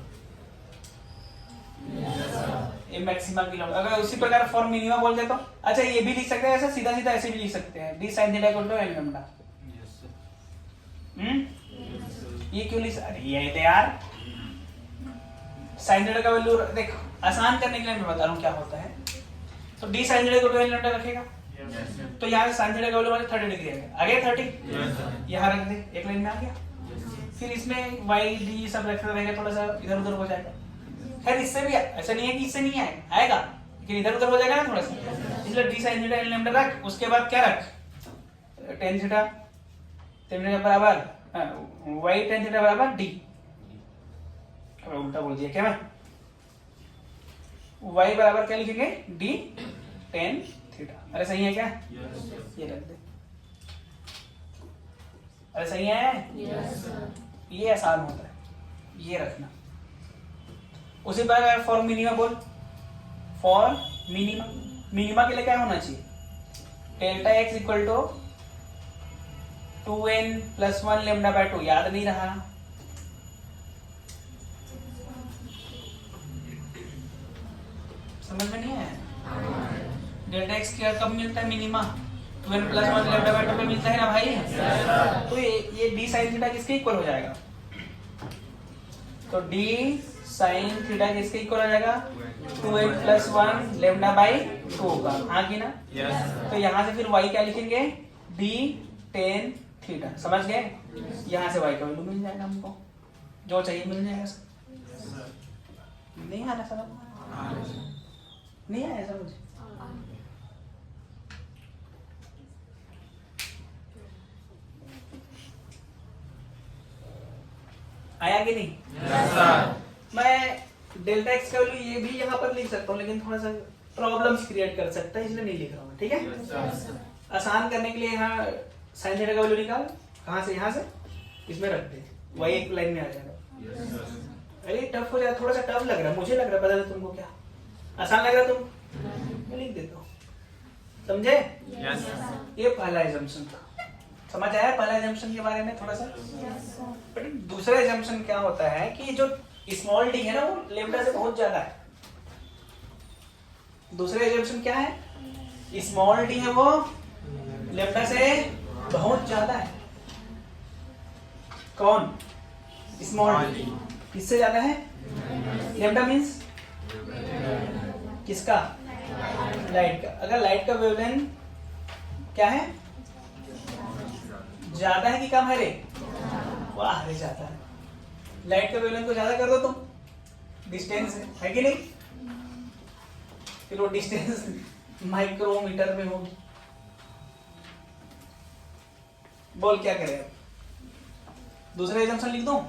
Speaker 1: ये मैक्सिमा की लंबाई, अगर उसी प्रकार फॉर मिनिमा बोल दे तो अच्छा ये भी लिख सकते हैं, ऐसा सीधा सीधा ऐसे भी लिख सकते हैं, D sine theta equal to N lambda.
Speaker 2: Yes, sir.
Speaker 1: Hmm,
Speaker 2: Yes, sir.
Speaker 1: ये क्यों लिख, अरे ये तो यार साइन थीटा का वैल्यू देख, आसान करने के लिए मैं बता रहा हूँ क्या होता है। तो D sine theta equal to N lambda रखेगा,
Speaker 2: Yes, sir.
Speaker 1: तो यहाँ से साइन थीटा का वैल्यू 30 डिग्री आ गया 30,
Speaker 2: Yes, sir.
Speaker 1: यहाँ रख दे, एक लाइन में आ गया।
Speaker 2: Yes, sir.
Speaker 1: फिर इसमें वाई डी सब रखते रहेगा, थोड़ा सा इधर उधर हो जाएगा। खैर इससे भी ऐसा नहीं है कि इससे नहीं आएगा, लेकिन इधर उधर हो जाएगा ना थोड़ा सा, इसलिए D sine theta N lambda रख, उसके बाद क्या रख, टेन थीटा बराबर वाई टेन थीटा बराबर डी, उल्टा बोल दिया क्या मैं, वाई बराबर क्या लिखेंगे, डी टेन थीटा। अरे सही है क्या,
Speaker 2: Yes, sir.
Speaker 1: ये रख दे, अरे सही है,
Speaker 2: Yes, sir.
Speaker 1: ये आसान होता है, ये रखना। उसी प्रकार फॉर मिनिमा बोल, फॉर मिनिमा, मिनिमा के लिए क्या होना चाहिए, delta x equal to 2n plus 1 lambda by 2, याद नहीं रहा, समझ में नहीं आया। डेल्टा एक्स क्या कब मिलता है minima, 2n plus 1 lambda by 2 पे मिलता है ना भाई। तो ये डी साइन थीटा किसके इक्वल हो जाएगा, तो डी साइन थीटा किसके इक्वल हो जाएगा, 2n प्लस 1 लेम्डा बाई 2 का, हाँ की ना।
Speaker 2: Yes, sir.
Speaker 1: तो यहाँ से फिर y क्या लिखेंगे, डी टेन थीटा, समझ गए। यहाँ से y का वैल्यू मिल जाएगा, हमको जो चाहिए मिल जाएगा।
Speaker 2: Yes, sir.
Speaker 1: नहीं आ रहा समझ, नहीं आया समझ, आया कि नहीं।
Speaker 2: Yes, sir.
Speaker 1: मैं डेल्टा एक्स का वैल्यू ये भी यहाँ पर लिख सकता हूँ, लेकिन थोड़ा सा प्रॉब्लम्स क्रिएट कर सकता है, इसलिए नहीं लिख रहा हूँ, ठीक है।
Speaker 2: Yes, sir.
Speaker 1: आसान करने के लिए यहाँ साइन थीटा का वैल्यू निकाल, कहाँ से, यहाँ से इसमें रख दे, वही एक लाइन में आ जाएगा।
Speaker 2: Yes, sir.
Speaker 1: अरे टफ हो जाए, थोड़ा सा टफ लग रहा है, मुझे लग रहा है, पता नहीं तुमको क्या आसान लग रहा है, तुम मैं लिख देता हूँ, समझे।
Speaker 2: Yes, sir.
Speaker 1: ये पहला एजम्पशन था, समझ आया पहला एजम्पशन के बारे में थोड़ा सा। बट दूसरा एजम्पशन क्या होता है कि जो स्मॉल डी है ना वो लेम्डा से बहुत ज्यादा है। दूसरा एजम्पशन क्या है, स्मॉल डी है वो लेम्डा से बहुत ज्यादा है। कौन, स्मॉल डी किससे ज्यादा है, लेम्डा मींस किसका, लाइट का। अगर लाइट का वेवलेंथ क्या है, ज्यादा है कि कम है रे, वाह रे ज्यादा है। लाइट का वेवलेंथ को ज्यादा कर दो तुम, डिस्टेंस है कि नहीं, फिर वो डिस्टेंस माइक्रोमीटर में होगी। बोल क्या करें अब, दूसरा एजम्पशन लिख दूं।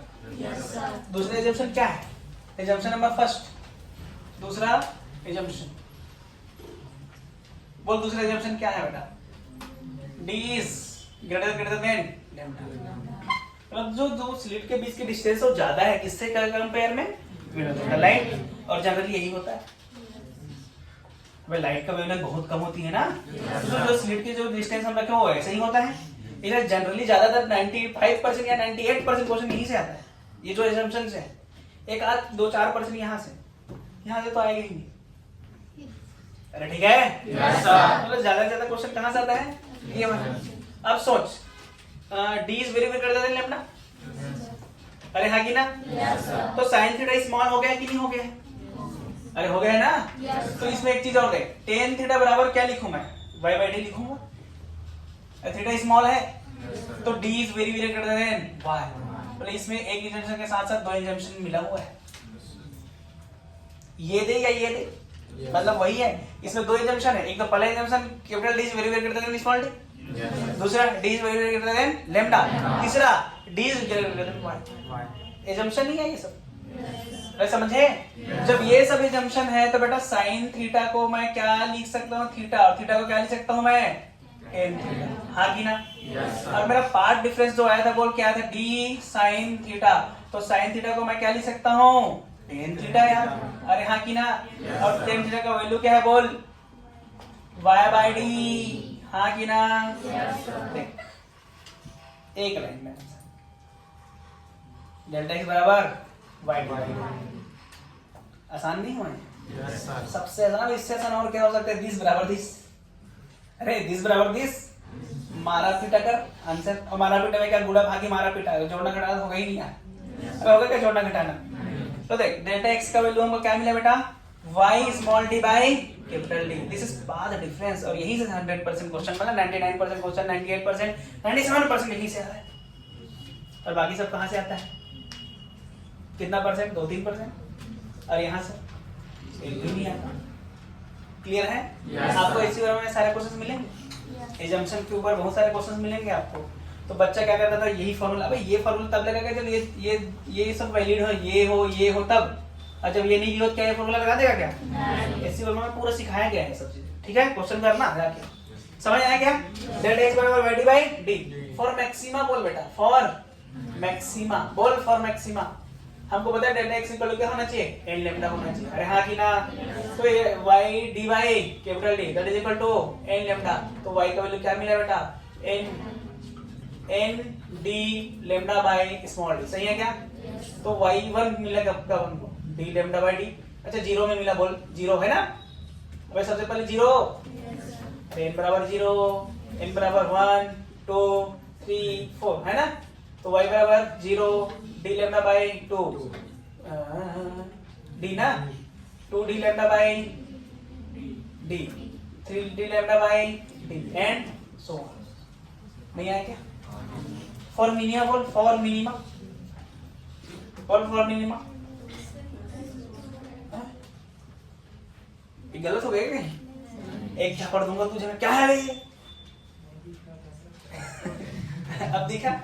Speaker 1: दूसरा एजम्पशन क्या है, एजम्पशन नंबर फर्स्ट, दूसरा एजम्पशन बोल, दूसरा एजम्पशन क्या है बेटा, D is greater than lambda. मतलब जो दो स्लिट के बीच की डिस्टेंस वो ज्यादा है, किससे कंपेयर में, लाइट, और जनरली यही होता है। भाई लाइट का वेवलेंथ बहुत कम होती है ना, तो जो स्लिट की जो डिस्टेंस हम रखे वो ऐसे ही होता है। इधर जनरली ज्यादातर 95% या 98% क्वेश्चन यहीं से आता है, ये जो assumptions है। एक आध 2-4% यहाँ से तो आएगा ही नहीं। अरे ठीक है, मतलब ज्यादा से ज्यादा क्वेश्चन कहाँ से आता है, ये वाला। अब सोच, d is very very greater then lambda, अरे हाँ कि ना? तो साइन थीटा स्मॉल हो गया कि नहीं हो गया? अरे हो गया है ना? तो इसमें एक चीज और देख, टेन थीटा बराबर क्या लिखूं मैं, y बाई डी लिखूंगा। थीटा स्मॉल है तो d is very very greater then y, मतलब इसमें एक इंजंक्शन के साथ साथ दो इंजंक्शन मिला हुआ है, ये दे या ये दे, मतलब वही है। इसमें दो इंजंक्शन है, एक तो पहला injunction capital D is very very greater than small d, दूसरा d is very very greater then lambda, तीसरा d is greater than y। assumption नहीं है ये सब, समझे? जब ये सब assumption है तो बेटा साइन थीटा को मैं क्या लिख सकता हूँ, थीटा, और थीटा को क्या लिख सकता हूँ मैं, टेन थीटा, हाँ कि ना? और मेरा पार्ट डिफरेंस जो आया था बोल क्या था, d साइन थीटा, तो साइन थीटा को मैं क्या लिख सकता हूँ, टेन थीटा यार, अरे हाँ कि ना? और टेन थीटा का वैल्यू क्या है बोल, y बाई डी, हाँ कि ना? देख एक लाइन में डेल्टा x बराबर y बाई डी, आसान नहीं हुआ है? सबसे आसान, इससे आसान और क्या हो सकता है, दिस बराबर दिस, अरे दिस बराबर दिस, मारा पीटा कर आंसर, और मारा पीटा में क्या गुड़ा भागी मारा पीटा, जोड़ना घटाना होगा ही नहीं यार, अबे होगा क्या जोड़ना घटाना? तो देख डेल्टा x का वैल्यू हमको क्या मिला बेटा, y small d by capital D, this is path difference, और यही से 100% क्वेश्चन मतलब 99% क्वेश्चन, 98%, 97% यही से आ रहा है। और बाकी सब कहाँ से आता है, कितना परसेंट, 2-3%, और यहाँ से एक भी नहीं आता। क्लियर है? आपको इसी बारे में सारे क्वेश्चंस मिलेंगे, assumption के ऊपर बहुत सारे क्वेश्चंस मिलेंगे आपको। तो बच्चा क्या करता था, यही फॉर्मूला, अबे ये फॉर्मूला तब लगेगा जब ये सब वैलिड हो, ये हो तब, और जब ये नहीं हो क्या ये फॉर्मूला लगा देगा क्या? इसी फॉर्मूला में पूरा सिखाया गया है सब चीजें, ठीक है? क्वेश्चन करना जाके, समझ आया क्या? डेल्टा x बराबर y by D, for maxima बोल बेटा, फॉर मैक्सिमा बोल, फॉर मैक्सिमा। हमको पता है डेल्टा x इक्वल टू क्या होना चाहिए, n लैम्डा होना चाहिए, अरे हाँ कि ना? तो ये y dy capital D that is equal to n lambda, तो y का वैल्यू क्या मिला बेटा, n d लैम्डा बाय स्मॉल d, सही है क्या? तो y1 मिलेगा कब हमको, d लैम्डा बाय d, अच्छा जीरो में मिला बोल, जीरो है ना? अबे सबसे पहले जीरो, n बराबर 0, n बराबर 1 2 3 4 है ना? तो y बराबर 0 d लैम्डा बाय 2 d ना, 2d lambda by d, 3d lambda by d and so on. नहीं आया क्या? फॉर मिनिमा बोल, फॉर मिनिमा बोल, फॉर मिनिमा। ये गलत हो गया क्या? एक क्या पढ़ दूंगा तुझे मैं, क्या है ये? अब दिखा,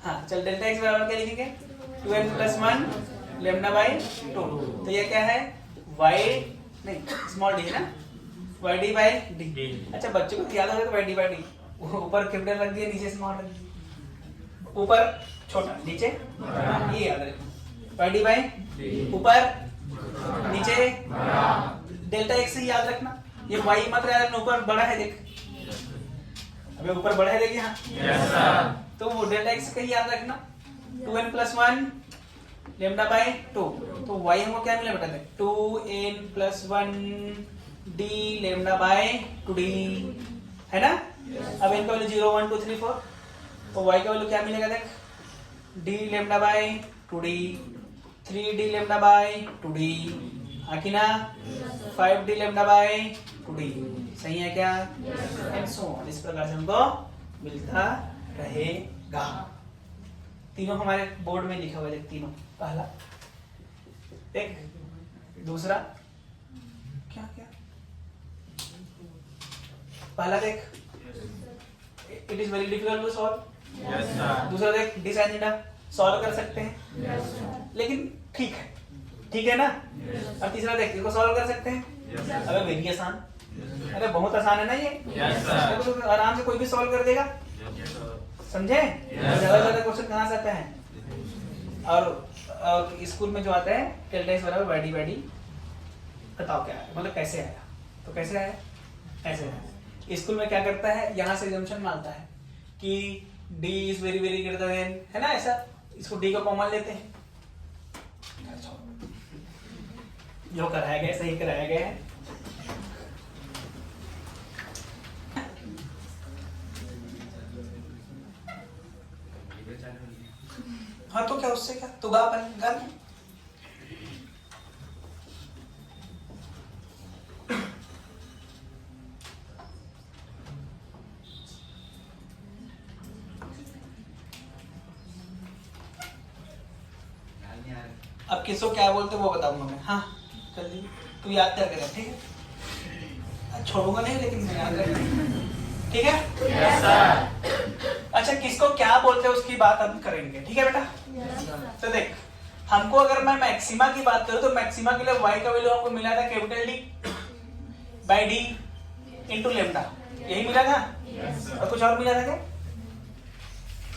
Speaker 1: हाँ चल, डेल्टा x बराबर क्या लिखेंगे, 2n प्लस 1 लैम्डा बाई 2, तो ये क्या है, y नहीं स्मॉल d है ना, y d बाई d। अच्छा बच्चों को याद हो जाएगा y d बाई d, ऊपर कैपिटल रख दिया, नीचे स्मॉल रख दिया, ऊपर छोटा नीचे, ये याद रखना, y d बाई ऊपर नीचे, डेल्टा x से याद रखना, ये y मत याद रखना, ऊपर बड़ा है देख, अबे ऊपर बड़ा है देख यहाँ, तो वो डेल्टा x का ही याद रखना, 2n प्लस 1 लैम्डा बाय 2, तो y हमको क्या मिला बेटा, 2n प्लस 1 d लैम्डा बाय 2d, है ना? अब n का वैल्यू 0 1 2 3 4, तो y का वैल्यू क्या मिलेगा देख, d लैम्डा bye 2d, 3d lambda by 2d, हाँ कि ना? 5d लैम्डा बाय 2d, सही है क्या? एंड सो ऑन, इस प्रकार से हमको मिलता रहेगा। तीनों हमारे बोर्ड में लिखा हुआ है, तीनों, पहला एक, दूसरा क्या क्या, पहला देख it is very difficult to solve, दूसरा देख d sin थीटा सॉल्व कर सकते हैं लेकिन ठीक है ना? और तीसरा देख इसको सॉल्व कर सकते हैं, अबे वेरी आसान, अरे बहुत आसान है ना ये, तो आराम से कोई भी सॉल्व कर देगा, समझे? ज्यादा क्वेश्चन कहाँ से आता है? और स्कूल में जो आता है डेल्टा x बराबर y d बाई डी, बताओ क्या है, मतलब कैसे आया? तो कैसे है, ऐसे है। स्कूल में क्या करता है, यहाँ से जंक्शन मानता है कि D is very very greater then, है ना ऐसा, इसको D का कॉमन लेते हैं। जो कराया गया सही कराया गया है। हाँ तो क्या, उससे क्या, तो गा अपन गा लें। अब किसको क्या बोलते वो बताऊंगा मैं। हाँ जल्दी तू याद करके रख, ठीक है, छोड़ूंगा नहीं लेकिन मैं याद रखूंगा, ठीक है।
Speaker 2: Yes sir.
Speaker 1: अच्छा किसको क्या बोलते हैं उसकी बात हम करेंगे, ठीक है बेटा। तो देख, हमको अगर मैं मैक्सिमा की बात करूं तो मैक्सिमा के लिए y का वैल्यू हमको मिला था capital D by D into lambda, यही मिला था। और कुछ और मिला था क्या,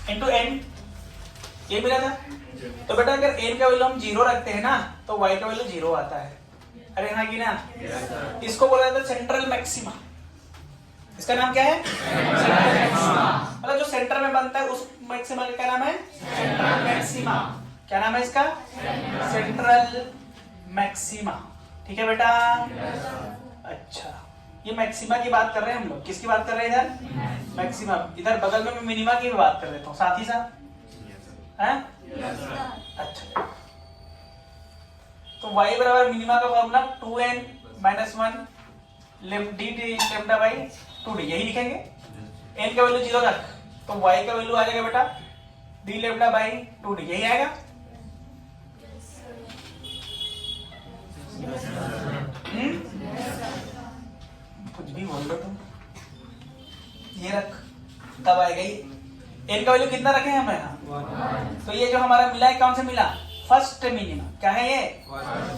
Speaker 1: इंटू n, ये मिला था। तो बेटा अगर n का वैल्यू हम 0 रखते हैं ना तो y का वैल्यू 0 आता है। अरे हाँ कि ना, इसको बोला जाता है सेंट्रल मैक्सिमा। इसका नाम क्या है, सेंट्रल मैक्सिमा। मतलब जो सेंटर में बनता है उस मैक्सिमा का क्या नाम है, सेंट्रल मैक्सिमा। क्या नाम है इसका, सेंट्रल मैक्सिमा, ठीक है बेटा। अच्छा ये मैक्सिमा की बात कर रहे हैं हम लोग, किसकी बात कर रहे हैं इधर, मैक्सिमा। इधर बगल में मैं मिनिमा की भी बात कर देता हूँ साथ ही साथ, हैं। अच्छा तो y बराबर मिनिमा का formula 2n minus 1 D lambda by 2d, यही लिखेंगे। n का वैल्यू 0 रख तो y का वैल्यू आ जाएगा बेटा डी लेमडा बाई 2d, यही आएगा। कुछ भी बोल दो तुम, ये रख तब आएगा ये। n का वैल्यू कितना रखे हैं हम यहाँ, तो ये जो हमारा मिला है कौन से मिला, फर्स्ट मिनिमा। क्या है ये,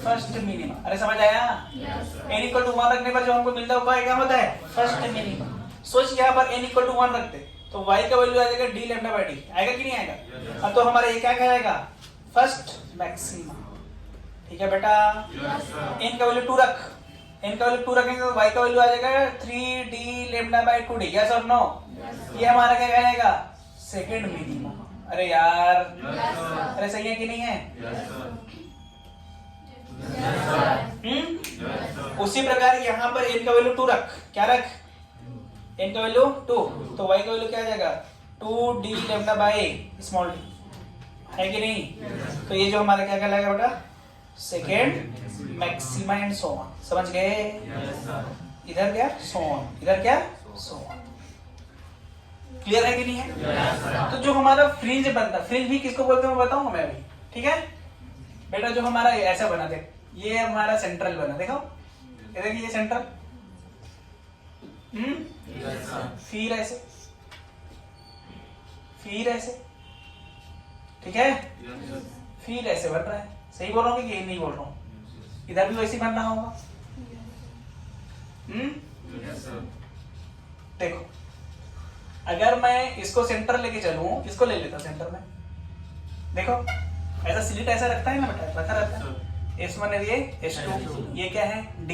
Speaker 1: फर्स्ट मिनिमा। अरे समझ आया, n इक्वल टू 1 रखने पर जो हमको मिलता है क्या होता है, फर्स्ट मिनिमा। सोच यहाँ पर n इक्वल टू 1 रखते तो y का वैल्यू आ जाएगा डी लेमडा बाई डी, आएगा कि नहीं आएगा। अब तो हमारा ये क्या कहलाएगा, फर्स्ट मैक्सिमा, ठीक है बेटा। n का वैल्यू 2 रख, n का वैल्यू 2 रखेंगे तो y का वैल्यू आ जाएगा 3d lambda by 2d, yes और नो। ये हमारा क्या कहलाएगा, सेकंड मिनिमा। अरे यार अरे सही है कि नहीं है, उसी प्रकार यहाँ पर n का वैल्यू 2 रख, क्या रख, n का वैल्यू 2 तो y का वैल्यू क्या आ जाएगा 2d lambda by small d, है कि नहीं। तो ये जो हमारा क्या कहलाएगा बेटा, second maxima and so on, समझ गए। इधर क्या सो ऑन, इधर क्या सो ऑन, क्लियर है कि नहीं है। तो जो हमारा फ्रिंज बनता, फ्रिंज भी किसको बोलते हैं मैं बताऊंगा मैं अभी, ठीक है बेटा। जो हमारा ऐसा बना, देख ये हमारा सेंट्रल बना, देखो ये देखिए ये सेंट्रल, फिर ऐसे, फिर ऐसे, ठीक है, फिर ऐसे बन रहा है। सही बोल रहा हूँ कि ये नहीं बोल रहा हूँ, इधर भी वैसे बनना होगा। देखो अगर मैं इसको सेंटर लेके चलूं, इसको ले लेता सेंटर में, देखो ऐसा स्लिट ऐसा रखता है ना बेटा, रखा रहता है। S1 है ये, S2 ये क्या है D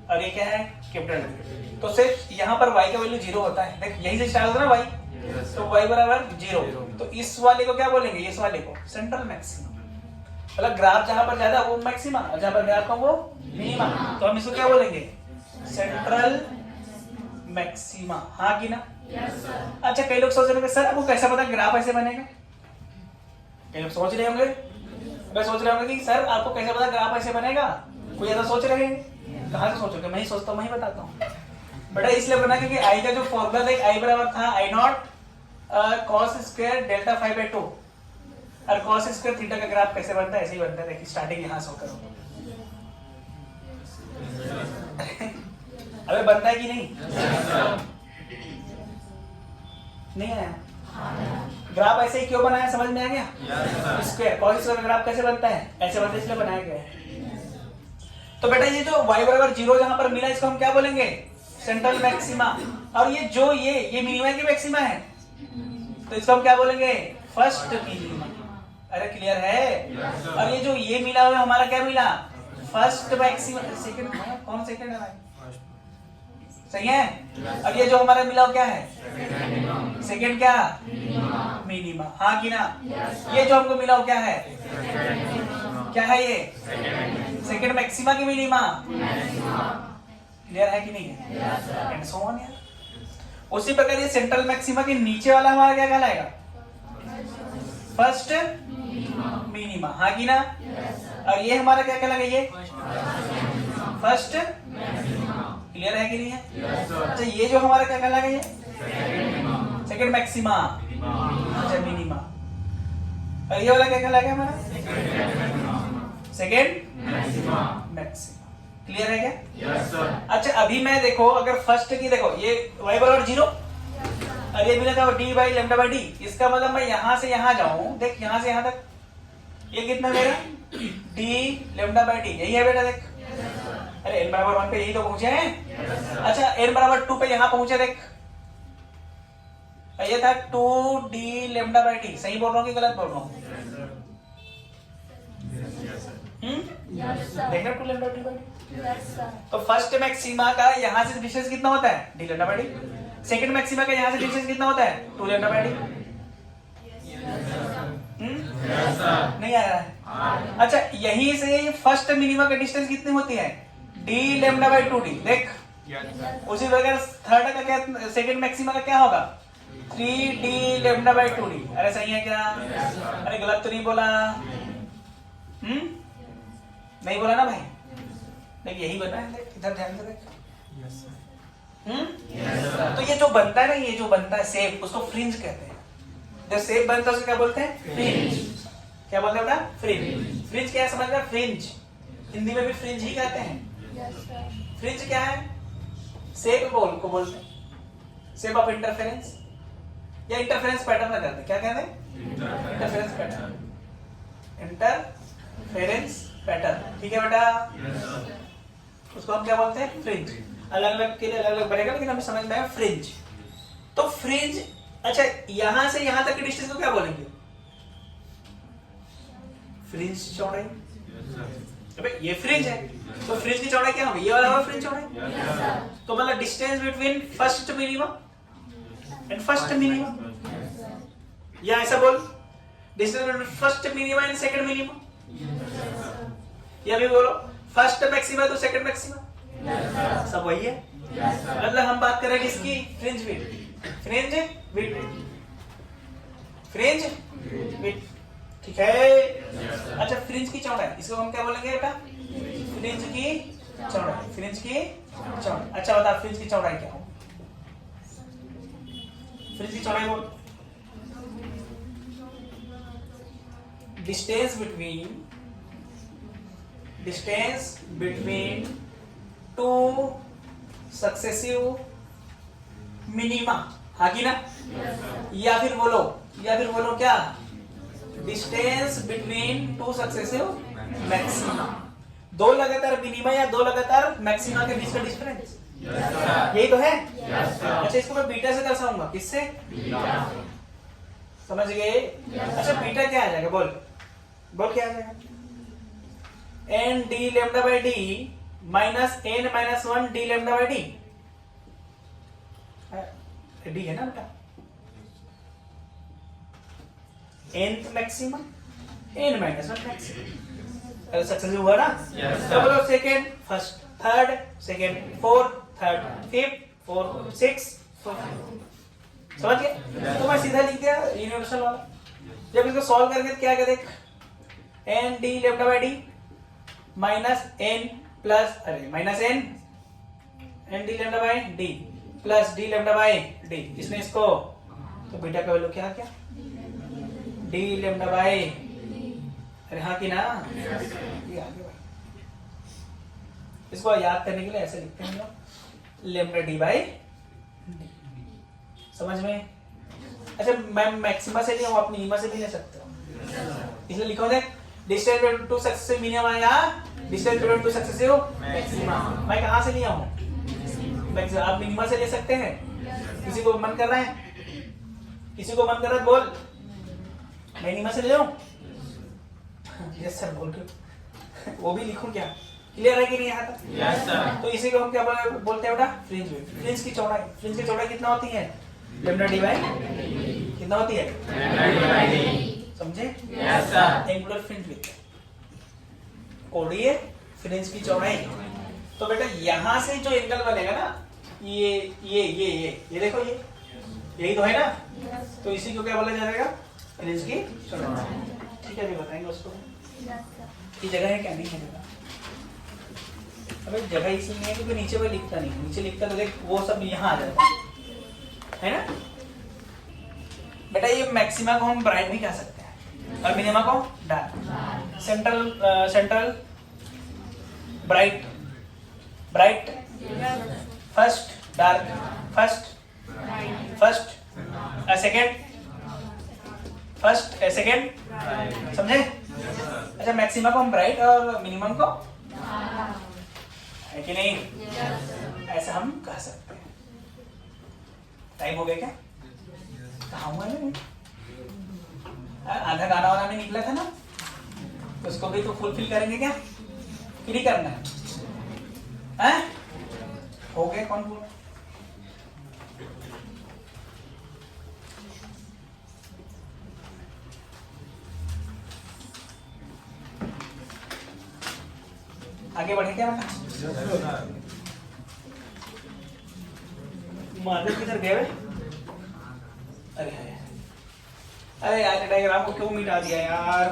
Speaker 1: और ये क्या है कैपिटल D। तो सिर्फ यहाँ पर y का वैल्यू 0 होता है, देख यही से स्टार्ट होता है ना y, तो y बराबर 0। तो इस वाले को क्या बोलेंगे, इस वाले को सेंट्रल मैक्सिमा। मतलब ग्राफ जहां पर ज्यादा वो मैक्सिमा और जहां पर ग्राफ कम वो मिनिमा, तो हम इसको क्या बोलेंगे, सेंट्रल मैक्सिमा, हाँ कि ना। अच्छा कई लोग सोच रहे होंगे सर आपको कैसा पता ग्राफ ऐसे बनेगा, कई लोग सोच रहे होंगे, मैं सोच रहे होंगे कि सर आपको कैसे पता ग्राफ ऐसे बनेगा, कोई ऐसा सोच रहे हैं, कहाँ से सोचोगे, मैं ही सोचता हूँ, मैं ही बताता हूँ बेटा। इसलिए बना क्योंकि आई का जो फॉर्मूला था आई बराबर था आई नॉट कॉस स्क्वायर डेल्टा 5/2, और कॉस स्क्वायर थीटा का ग्राफ कैसे बनता है, ऐसे ही बनता है। देखिए स्टार्टिंग यहाँ से होकर अबे बनता है कि नहीं, नहीं आया ग्राफ ऐसे ही क्यों बनाया, समझ में आ गया। स्क्वायर कॉस स्क्वायर का ग्राफ कैसे बनता है, ऐसे बनता है, इसलिए बनाया गया है। तो बेटा ये जो y बराबर 0 जहां पर मिला इसको हम क्या बोलेंगे, सेंट्रल मैक्सिमा। और ये जो ये मिनिमा की मैक्सिमा है तो इसको हम क्या बोलेंगे, फर्स्ट मिनिमा। अरे क्लियर है। और ये जो ये मिला हुआ हमारा क्या मिला, फर्स्ट मैक्सिमा। सेकंड कौन सेकंड है भाई, सही है। अब ये जो हमारा मिला वो क्या है, सेकेंड क्या, मिनिमा, हाँ कि ना। ये जो हमको मिला वो क्या है, क्या है ये, सेकेंड मैक्सिमा की मिनिमा। क्लियर है कि नहीं है, एंड सो ऑन यार। उसी प्रकार ये सेंट्रल मैक्सिमा के नीचे वाला हमारा क्या कहलाएगा, फर्स्ट मिनिमा, हाँ कि ना। और ये हमारा क्या कहलाएगा, ये फर्स्ट। क्लियर है कि नहीं है। अच्छा ये जो हमारा क्या कहलाएगा, ये सेकंड मैक्सिमा, अच्छा मिनिमा। और ये वाला क्या कहलाएगा हमारा, सेकंड मैक्सिमा। क्लियर है क्या,
Speaker 2: यस सर।
Speaker 1: अच्छा अभी मैं देखो, अगर फर्स्ट की देखो ये y बराबर 0 और ये मिला था d by lambda by D, इसका मतलब मैं यहां से यहां जाऊं, देख यहां से यहां तक ये कितना मेरा d लेमडा बाई डी, यही है बेटा देख। अरे n बराबर 1 पे यही तो पहुंचे हैं। अच्छा n बराबर 2 पे यहां पहुंचे देख, ये था 2d लेमडा बाई डी। सही बोल रहा हूँ कि गलत बोल रहा हूँ, देखना 2 लेमडा डी बाई डी। तो फर्स्ट मैक्सिमा का यहां से डिस्टेंस कितना होता है, d lambda by D. Second maxima का यहां से डिस्टेंस कितना होता है, 2 लेमडा बाई डी। नहीं आ रहा है। अच्छा यहीं से फर्स्ट मिनिमा का डिस्टेंस कितनी होती है, d लेमडा बाई 2d। देख उसी प्रकार थर्ड का क्या, सेकंड मैक्सिमा का क्या होगा, 3d लेमडा बाई 2d। अरे सही है क्या, अरे गलत तो नहीं बोला, नहीं बोला ना भाई, लेकिन यही बना है, इधर ध्यान से देख। तो ये जो बनता है ना, ये जो बनता है शेप, उसको फ्रिंज कहते हैं। जब शेप बनता है उसको क्या बोलते हैं, फ्रिंज। क्या बोलते हैं बेटा, फ्रिंज। फ्रिंज क्या समझ रहा, फ्रिंज हिंदी में भी फ्रिंज ही कहते हैं। फ्रिंज क्या है, शेप को बोलते हैं, शेप ऑफ इंटरफेरेंस या इंटरफेरेंस पैटर्न में कहते हैं। क्या कहते हैं, इंटरफेरेंस पैटर्न, इंटरफेरेंस पैटर्न। ठीक है बेटा, उसको हम क्या बोलते हैं, फ्रिंज। अलग अलग के लिए अलग अलग बनेगा, लेकिन हमें समझ में आया फ्रिंज। तो फ्रिंज, अच्छा यहां से यहां तक की डिस्टेंस को क्या बोलेंगे, फ्रिंज चौड़ाई। अबे ये फ्रिंज है, तो फ्रिंज की चौड़ाई क्या होगी, ये वाला होगा फ्रिंज चौड़ाई। तो मतलब distance between first minima and first minima, या ऐसा बोल, distance between first minima and second minima. या भी बोलो फर्स्ट मैक्सिमा तो सेकंड मैक्सिमा, सब वही है। मतलब हम बात कर रहे हैं किसकी, fringe width, fringe width, fringe width. ठीक है। अच्छा फ्रिंज की चौड़ाई, इसको हम क्या बोलेंगे बेटा, फ्रिंज की चौड़ाई, फ्रिंज की चौड़ाई। अच्छा बता फ्रिंज की चौड़ाई क्या हो, फ्रिंज की चौड़ाई बोल, distance between two successive minima, हाँ की ना। या फिर बोलो क्या, distance between two successive maxima. दो लगातार मिनिमा या दो लगातार मैक्सिमा के बीच का डिफरेंस, यही तो है। अच्छा इसको मैं बीटा से दर्शाऊंगा, किससे, समझ गए। अच्छा बीटा क्या आ जाएगा, बोल क्या आ जाएगा, N D lambda by D minus N minus 1 D lambda by D. D है ना बेटा, nth maximum n minus 1 maximum. अरे सक्सेसिव हुआ ना, तो बोलो second, first, third, second, fourth, third, fifth, fourth, six, समझ गए। तो मैं सीधा लिख दिया यूनिवर्सल वाला। जब इसको सॉल्व करके क्या क्या देख, N D lambda by D minus N plus, अरे minus N D lambda by D plus D lambda by D. इसने इसको, तो बीटा का वैल्यू क्या क्या, डी लेमडा बाई, अरे हाँ की ना, ये आगे भाई। इसको याद करने के लिए ऐसे लिखते हैं लेमडा डी बाई डी, समझ में। अच्छा मैं मैक्सिमा से नहीं हूं, आप मिनिमा से भी ले सकते हो, इसलिए लिखो देख, distance between two successive minima या distance between two successive maxima. मैं कहां से लिया हूं, आप मिनिमा से ले सकते हैं। किसी को मन कर रहा है, किसी को मन कर रहा है बोल, मैं मिनिमा से ले लूं, यस सर बोल के, वो भी लिखूं क्या, क्लियर है कि नहीं यहाँ तक?
Speaker 2: Yes, sir.
Speaker 1: तो इसी को हम क्या बोलते हैं बेटा? Fringe width. फ्रिंज की चौड़ाई, फ्रिंज की चौड़ाई कितना होती है? लैम्डा डी बाई कितना होती है? समझे?
Speaker 2: Yes, sir.
Speaker 1: Angular fringe width, कोणीय फ्रिंज की चौड़ाई। तो बेटा यहाँ से जो एंगल बनेगा ना, ये देखो, ये यही तो है ना? तो इसी को क्या बोला जाएगा? फ्रिंज की चौड़ाई। ठीक है, अभी बताएंगे उसको। ये जगह है क्या? नहीं है जगह। अबे जगह इसलिए नहीं है क्योंकि नीचे में लिखता नहीं, नीचे लिखता तो देख वो सब यहाँ आ जाता है ना बेटा। ये मैक्सिमा को हम ब्राइट भी कह सकते हैं और मिनिमा को dark. Central bright, bright first, dark first, second first, second, समझे? अच्छा, मैक्सिमा को हम ब्राइट और मिनिमम को है कि नहीं? ऐसा हम कह सकते हैं। टाइम हो गया क्या? कहाँ हुआ है? आधा गाना वाना में निकला था ना, तो उसको भी तो फुलफिल करेंगे क्या? फिर ही करना है? हो गया? कौन बोल? आगे बढ़े क्या बेटा? माधव किधर गए? अरे यार, डायग्राम को क्यों मिटा दिया यार?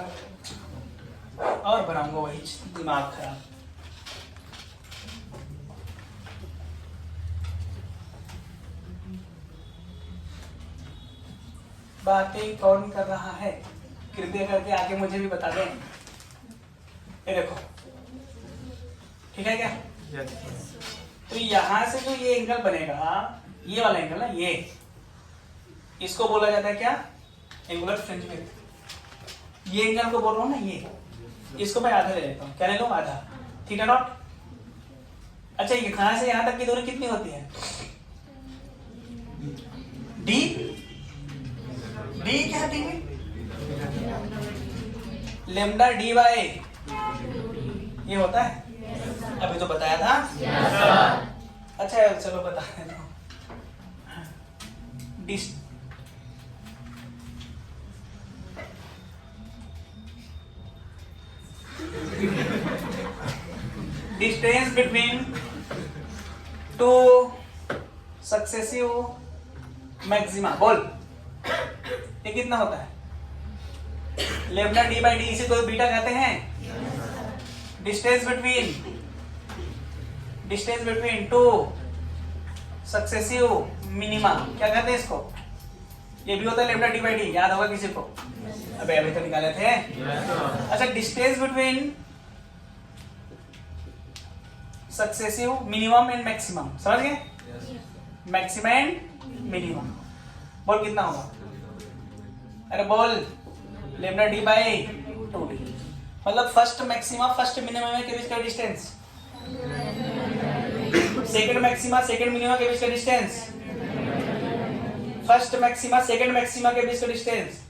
Speaker 1: और बनाऊंगा वही, दिमाग खराब। बातें कौन कर रहा है? कृपया करके आगे मुझे भी बता दें। ये देखो, ठीक है क्या? तो यहाँ से जो ये एंगल बनेगा, ये वाला एंगल ना, ये इसको बोला जाता है क्या? Angular fringe width. ये एंगल को बोल रहा हूँ ना, ये इसको मैं आधा ले लेता हूँ। क्या ले लूँ? आधा, थीटा नॉट। अच्छा, यहाँ से यहाँ तक की दूरी कितनी होती है? डी, डी क्या? डी लेम्डा डी बाई ये होता है। अभी तो बताया था।
Speaker 2: Yes, sir.
Speaker 1: अच्छा चलो बता देता हूँ। Distance between two successive maxima, बोल ये कितना होता है? लेम्डा डी बाई डी, इसी को बीटा कहते हैं। Distance between two successive minima क्या कहते हैं इसको? ये भी होता है लेम्डा डी बाई डी, याद होगा किसी को? अबे अभी तो निकाले थे।
Speaker 2: Yes, sir.
Speaker 1: अच्छा, distance between successive minimum and maximum, समझ गए? मैक्सिमम एंड मिनिमम, बोल कितना होगा? अरे बोल, लेम्डा डी बाई 2d। मतलब फर्स्ट मैक्सिमा फर्स्ट मिनिमम के बीच का distance, second maxima second minima के बीच का distance, first maxima second maxima के बीच का distance,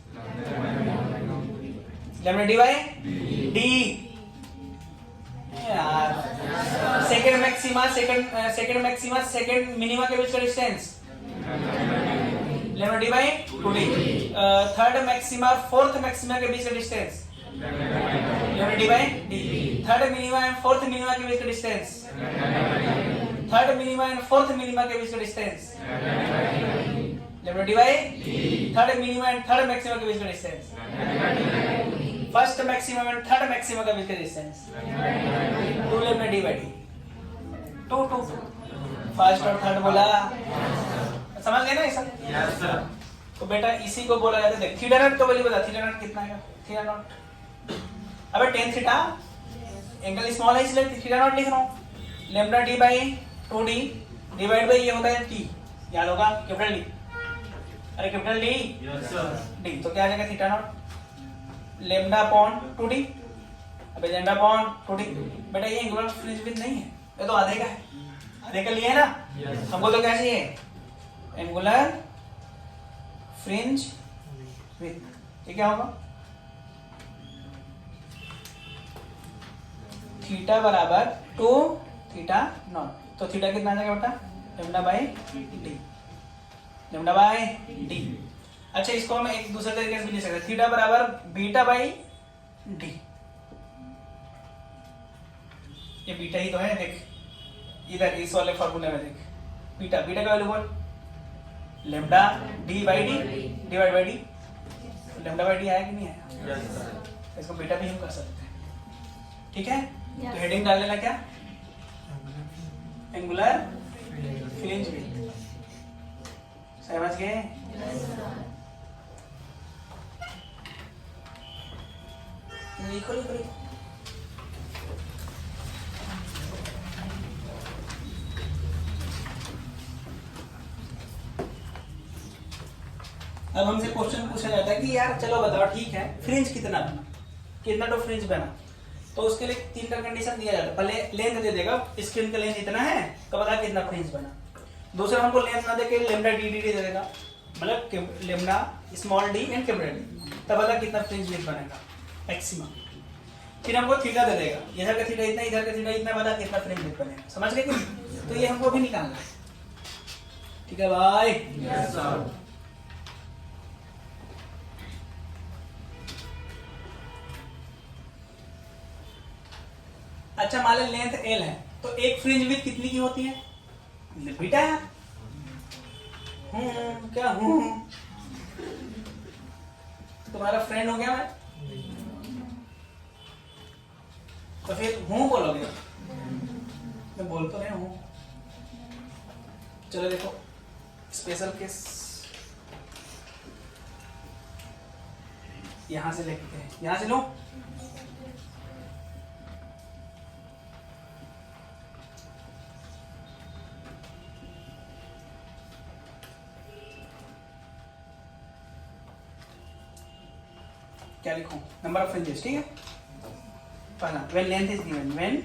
Speaker 1: lambda D by D. यार, सेकंड मैक्सिमा सेकंड मिनिमा के बीच का distance, lambda D by 2d। Third maxima fourth maxima के बीच का distance, lambda D by D. Third minima and fourth minima के बीच का distance, third minima and fourth minima के बीच का distance, lambda D by D. Third minima and third maxima के बीच का distance, first maximum and third maxima के बीच का distance, 2 lambda D by D. 2 first और third बोला, समझ गए ना ये सब?
Speaker 2: Yes, sir.
Speaker 1: तो बेटा इसी को बोला जाता है। थीटा नॉट का वैल्यू बता, थीटा नॉट कितना है? थीटा नॉट, अबे tan थीटा, एंगल स्मॉल है इसलिए थीटा नॉट लिख रहा हूँ। Lambda D by 2d divide by ये होता है t, याद होगा? कैपिटल डी, अरे capital D
Speaker 2: Yes, sir.
Speaker 1: D, तो क्या आ जाएगा? Theta naught lambda upon 2d। अबे लेम्डा अपॉन 2d, बेटा ये एंगुलर फ्रिंज विड्थ नहीं है, ये तो आधे का है। आधे का लिए है ना?
Speaker 2: Yes.
Speaker 1: हमको तो क्या चाहिए? Angular fringe width. ये क्या होगा? थीटा बराबर 2 थीटा नॉट। तो थीटा कितना आ जाएगा बेटा? Lambda by D, lambda by D. अच्छा इसको हम एक दूसरे तरीके से भी लिख सकते हैं, थीटा बराबर बीटा बाई डी। ये बीटा ही तो है, देख इधर इस वाले फॉर्मूले में देख, बीटा बीटा का वैल्यू बोल, lambda D by D divide by D. Lambda by D आया कि नहीं आया?
Speaker 2: Yes sir.
Speaker 1: इसको बीटा भी हम कर सकते हैं, ठीक है। तो हेडिंग डाल लेना क्या? एंगुलर फ्रिंज विड्थ, समझ गए? लिखो लिखो लिखो। अब हमसे क्वेश्चन पूछा जाता है कि यार चलो बताओ, ठीक है फ्रिंज कितना बना, कितना तो फ्रिंज बना, तो उसके लिए 3 का कंडीशन दिया जाता है। पहले लेंथ दे देगा, स्क्रीन का लेंथ इतना है तो बता कितना फ्रिंज बना। दूसरा हमको लेंथ ना देके लेमडा डी डी दे देगा, मतलब lambda small D and capital D, तब बता कितना फ्रिंज विड्थ बनेगा मैक्सिमम। फिर हमको थीटा दे देगा, इधर का थीटा इतना, इधर का थीटा इतना, बता कितना फ्रिंज विड्थ बनेगा। समझ गए कि नहीं? तो ये हमको भी निकालना है, ठीक है भाई?
Speaker 2: Yes sir.
Speaker 1: अच्छा मान लो लेंथ एल है, तो एक फ्रिंज विड्थ कितनी की होती है? बीटा है। क्या तुम्हारा फ्रेंड हो गया मैं, तो फिर बोलोगे? मैं बोल तो रहा हूँ। चलो देखो स्पेशल केस यहां से लेके हैं, यहां से लो। क्या लिखूं? नंबर ऑफ फ्रिंजेस, ठीक है। पहला when length is given, when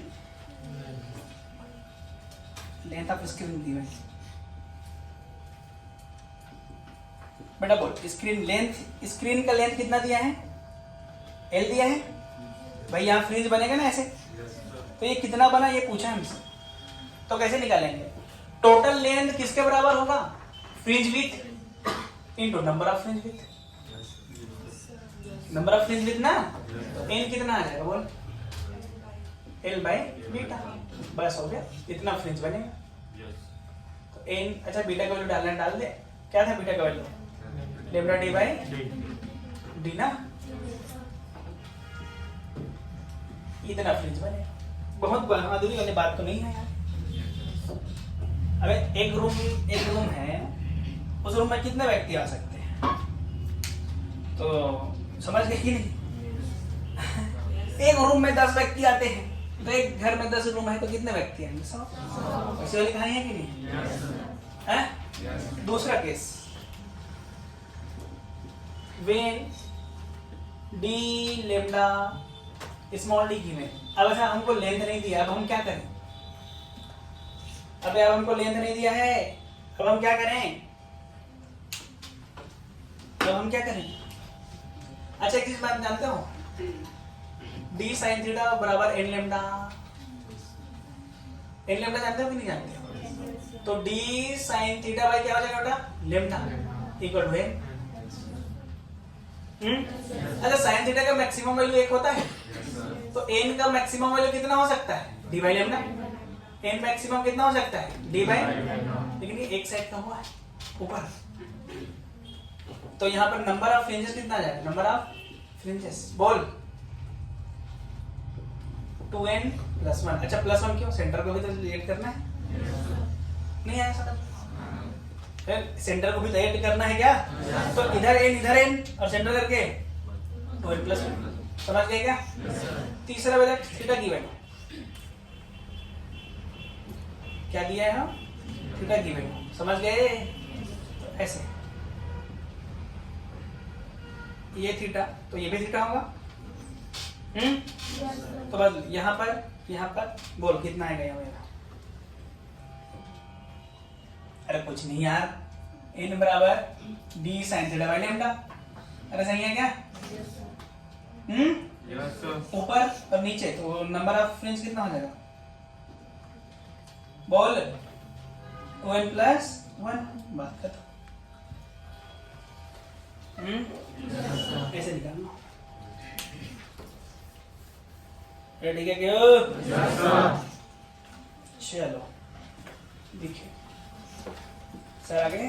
Speaker 1: length of screen given. बेटा बोल, स्क्रीन लेंथ, स्क्रीन का लेंथ कितना दिया है? एल दिया है भाई। यहाँ फ्रिंज बनेगा ना ऐसे, तो ये कितना बना ये पूछा हमसे, तो कैसे निकालेंगे? टोटल लेंथ किसके बराबर होगा? Fringe width into number of fringe width. Number of fringe width ना, तो एन कितना आ जाएगा बोल? एल बाई बीटा, बस हो गया, इतना फ्रिंज बनेगा। तो एन, अच्छा बीटा का वैल्यू डालना, डाल दे। क्या था बीटा का value? Lambda D by D ना, इतना फ्रिंज बनेगा। बहुत बहादुरी वाली बात तो नहीं है यार। अबे एक रूम है, उस रूम में कितने व्यक्ति आ सकते हैं? तो समझ गए कि नहीं? एक रूम में 10 व्यक्ति आते हैं, तो एक घर में 10 रूम है तो कितने व्यक्ति आएंगे? 100। ऐसी वाली कहानी है कि नहीं है? दूसरा case, when D lambda small D given. अब अच्छा हमको लेंथ नहीं दिया, अब हम क्या करें? अब हमको लेंथ नहीं दिया है, अब हम क्या करें? अब हम क्या करें? अच्छा एक चीज बात जानते हो, डी साइन थीटा बराबर एन लेमडा। एन लेमडा जानते हो कि नहीं जानते हो? तो डी साइन थीटा बाई क्या हो जाएगा बेटा? Lambda equal to N. अच्छा साइन थीटा का मैक्सिमम वैल्यू 1 होता है, तो एन का मैक्सिमम वैल्यू कितना हो सकता है? D by lambda. N maximum कितना हो सकता है? डी बाई, लेकिन ये एक साइड का हुआ है ऊपर, तो यहाँ पर नंबर ऑफ फ्रिंजेस कितना आ जाएगा? नंबर ऑफ फ्रिंजेस बोल 2n + 1। अच्छा +1 क्यों? सेंटर को भी तो ऐड करना है। नहीं आया समझ? सेंटर को भी तो ऐड करना है क्या? तो इधर n और सेंटर करके 2n + 1। समझ गए क्या? तीसरा वाला थीटा गिवन, क्या दिया है? हम थीटा गिवन, समझ गए? तो ऐसे ये थीटा, तो ये भी थीटा होगा। तो बस यहाँ पर बोल कितना आएगा यहाँ मेरा? अरे कुछ नहीं यार, n बराबर d sin theta by lambda. अरे सही है क्या?
Speaker 2: Yes, sir.
Speaker 1: ऊपर और नीचे, तो नंबर ऑफ फ्रिंज कितना हो जाएगा? बोल 2n + 1, बात खत्म। ऐसे निकालना। रेडी क्या क्यों?
Speaker 2: Yes, sir.
Speaker 1: चलो देखिए सर आगे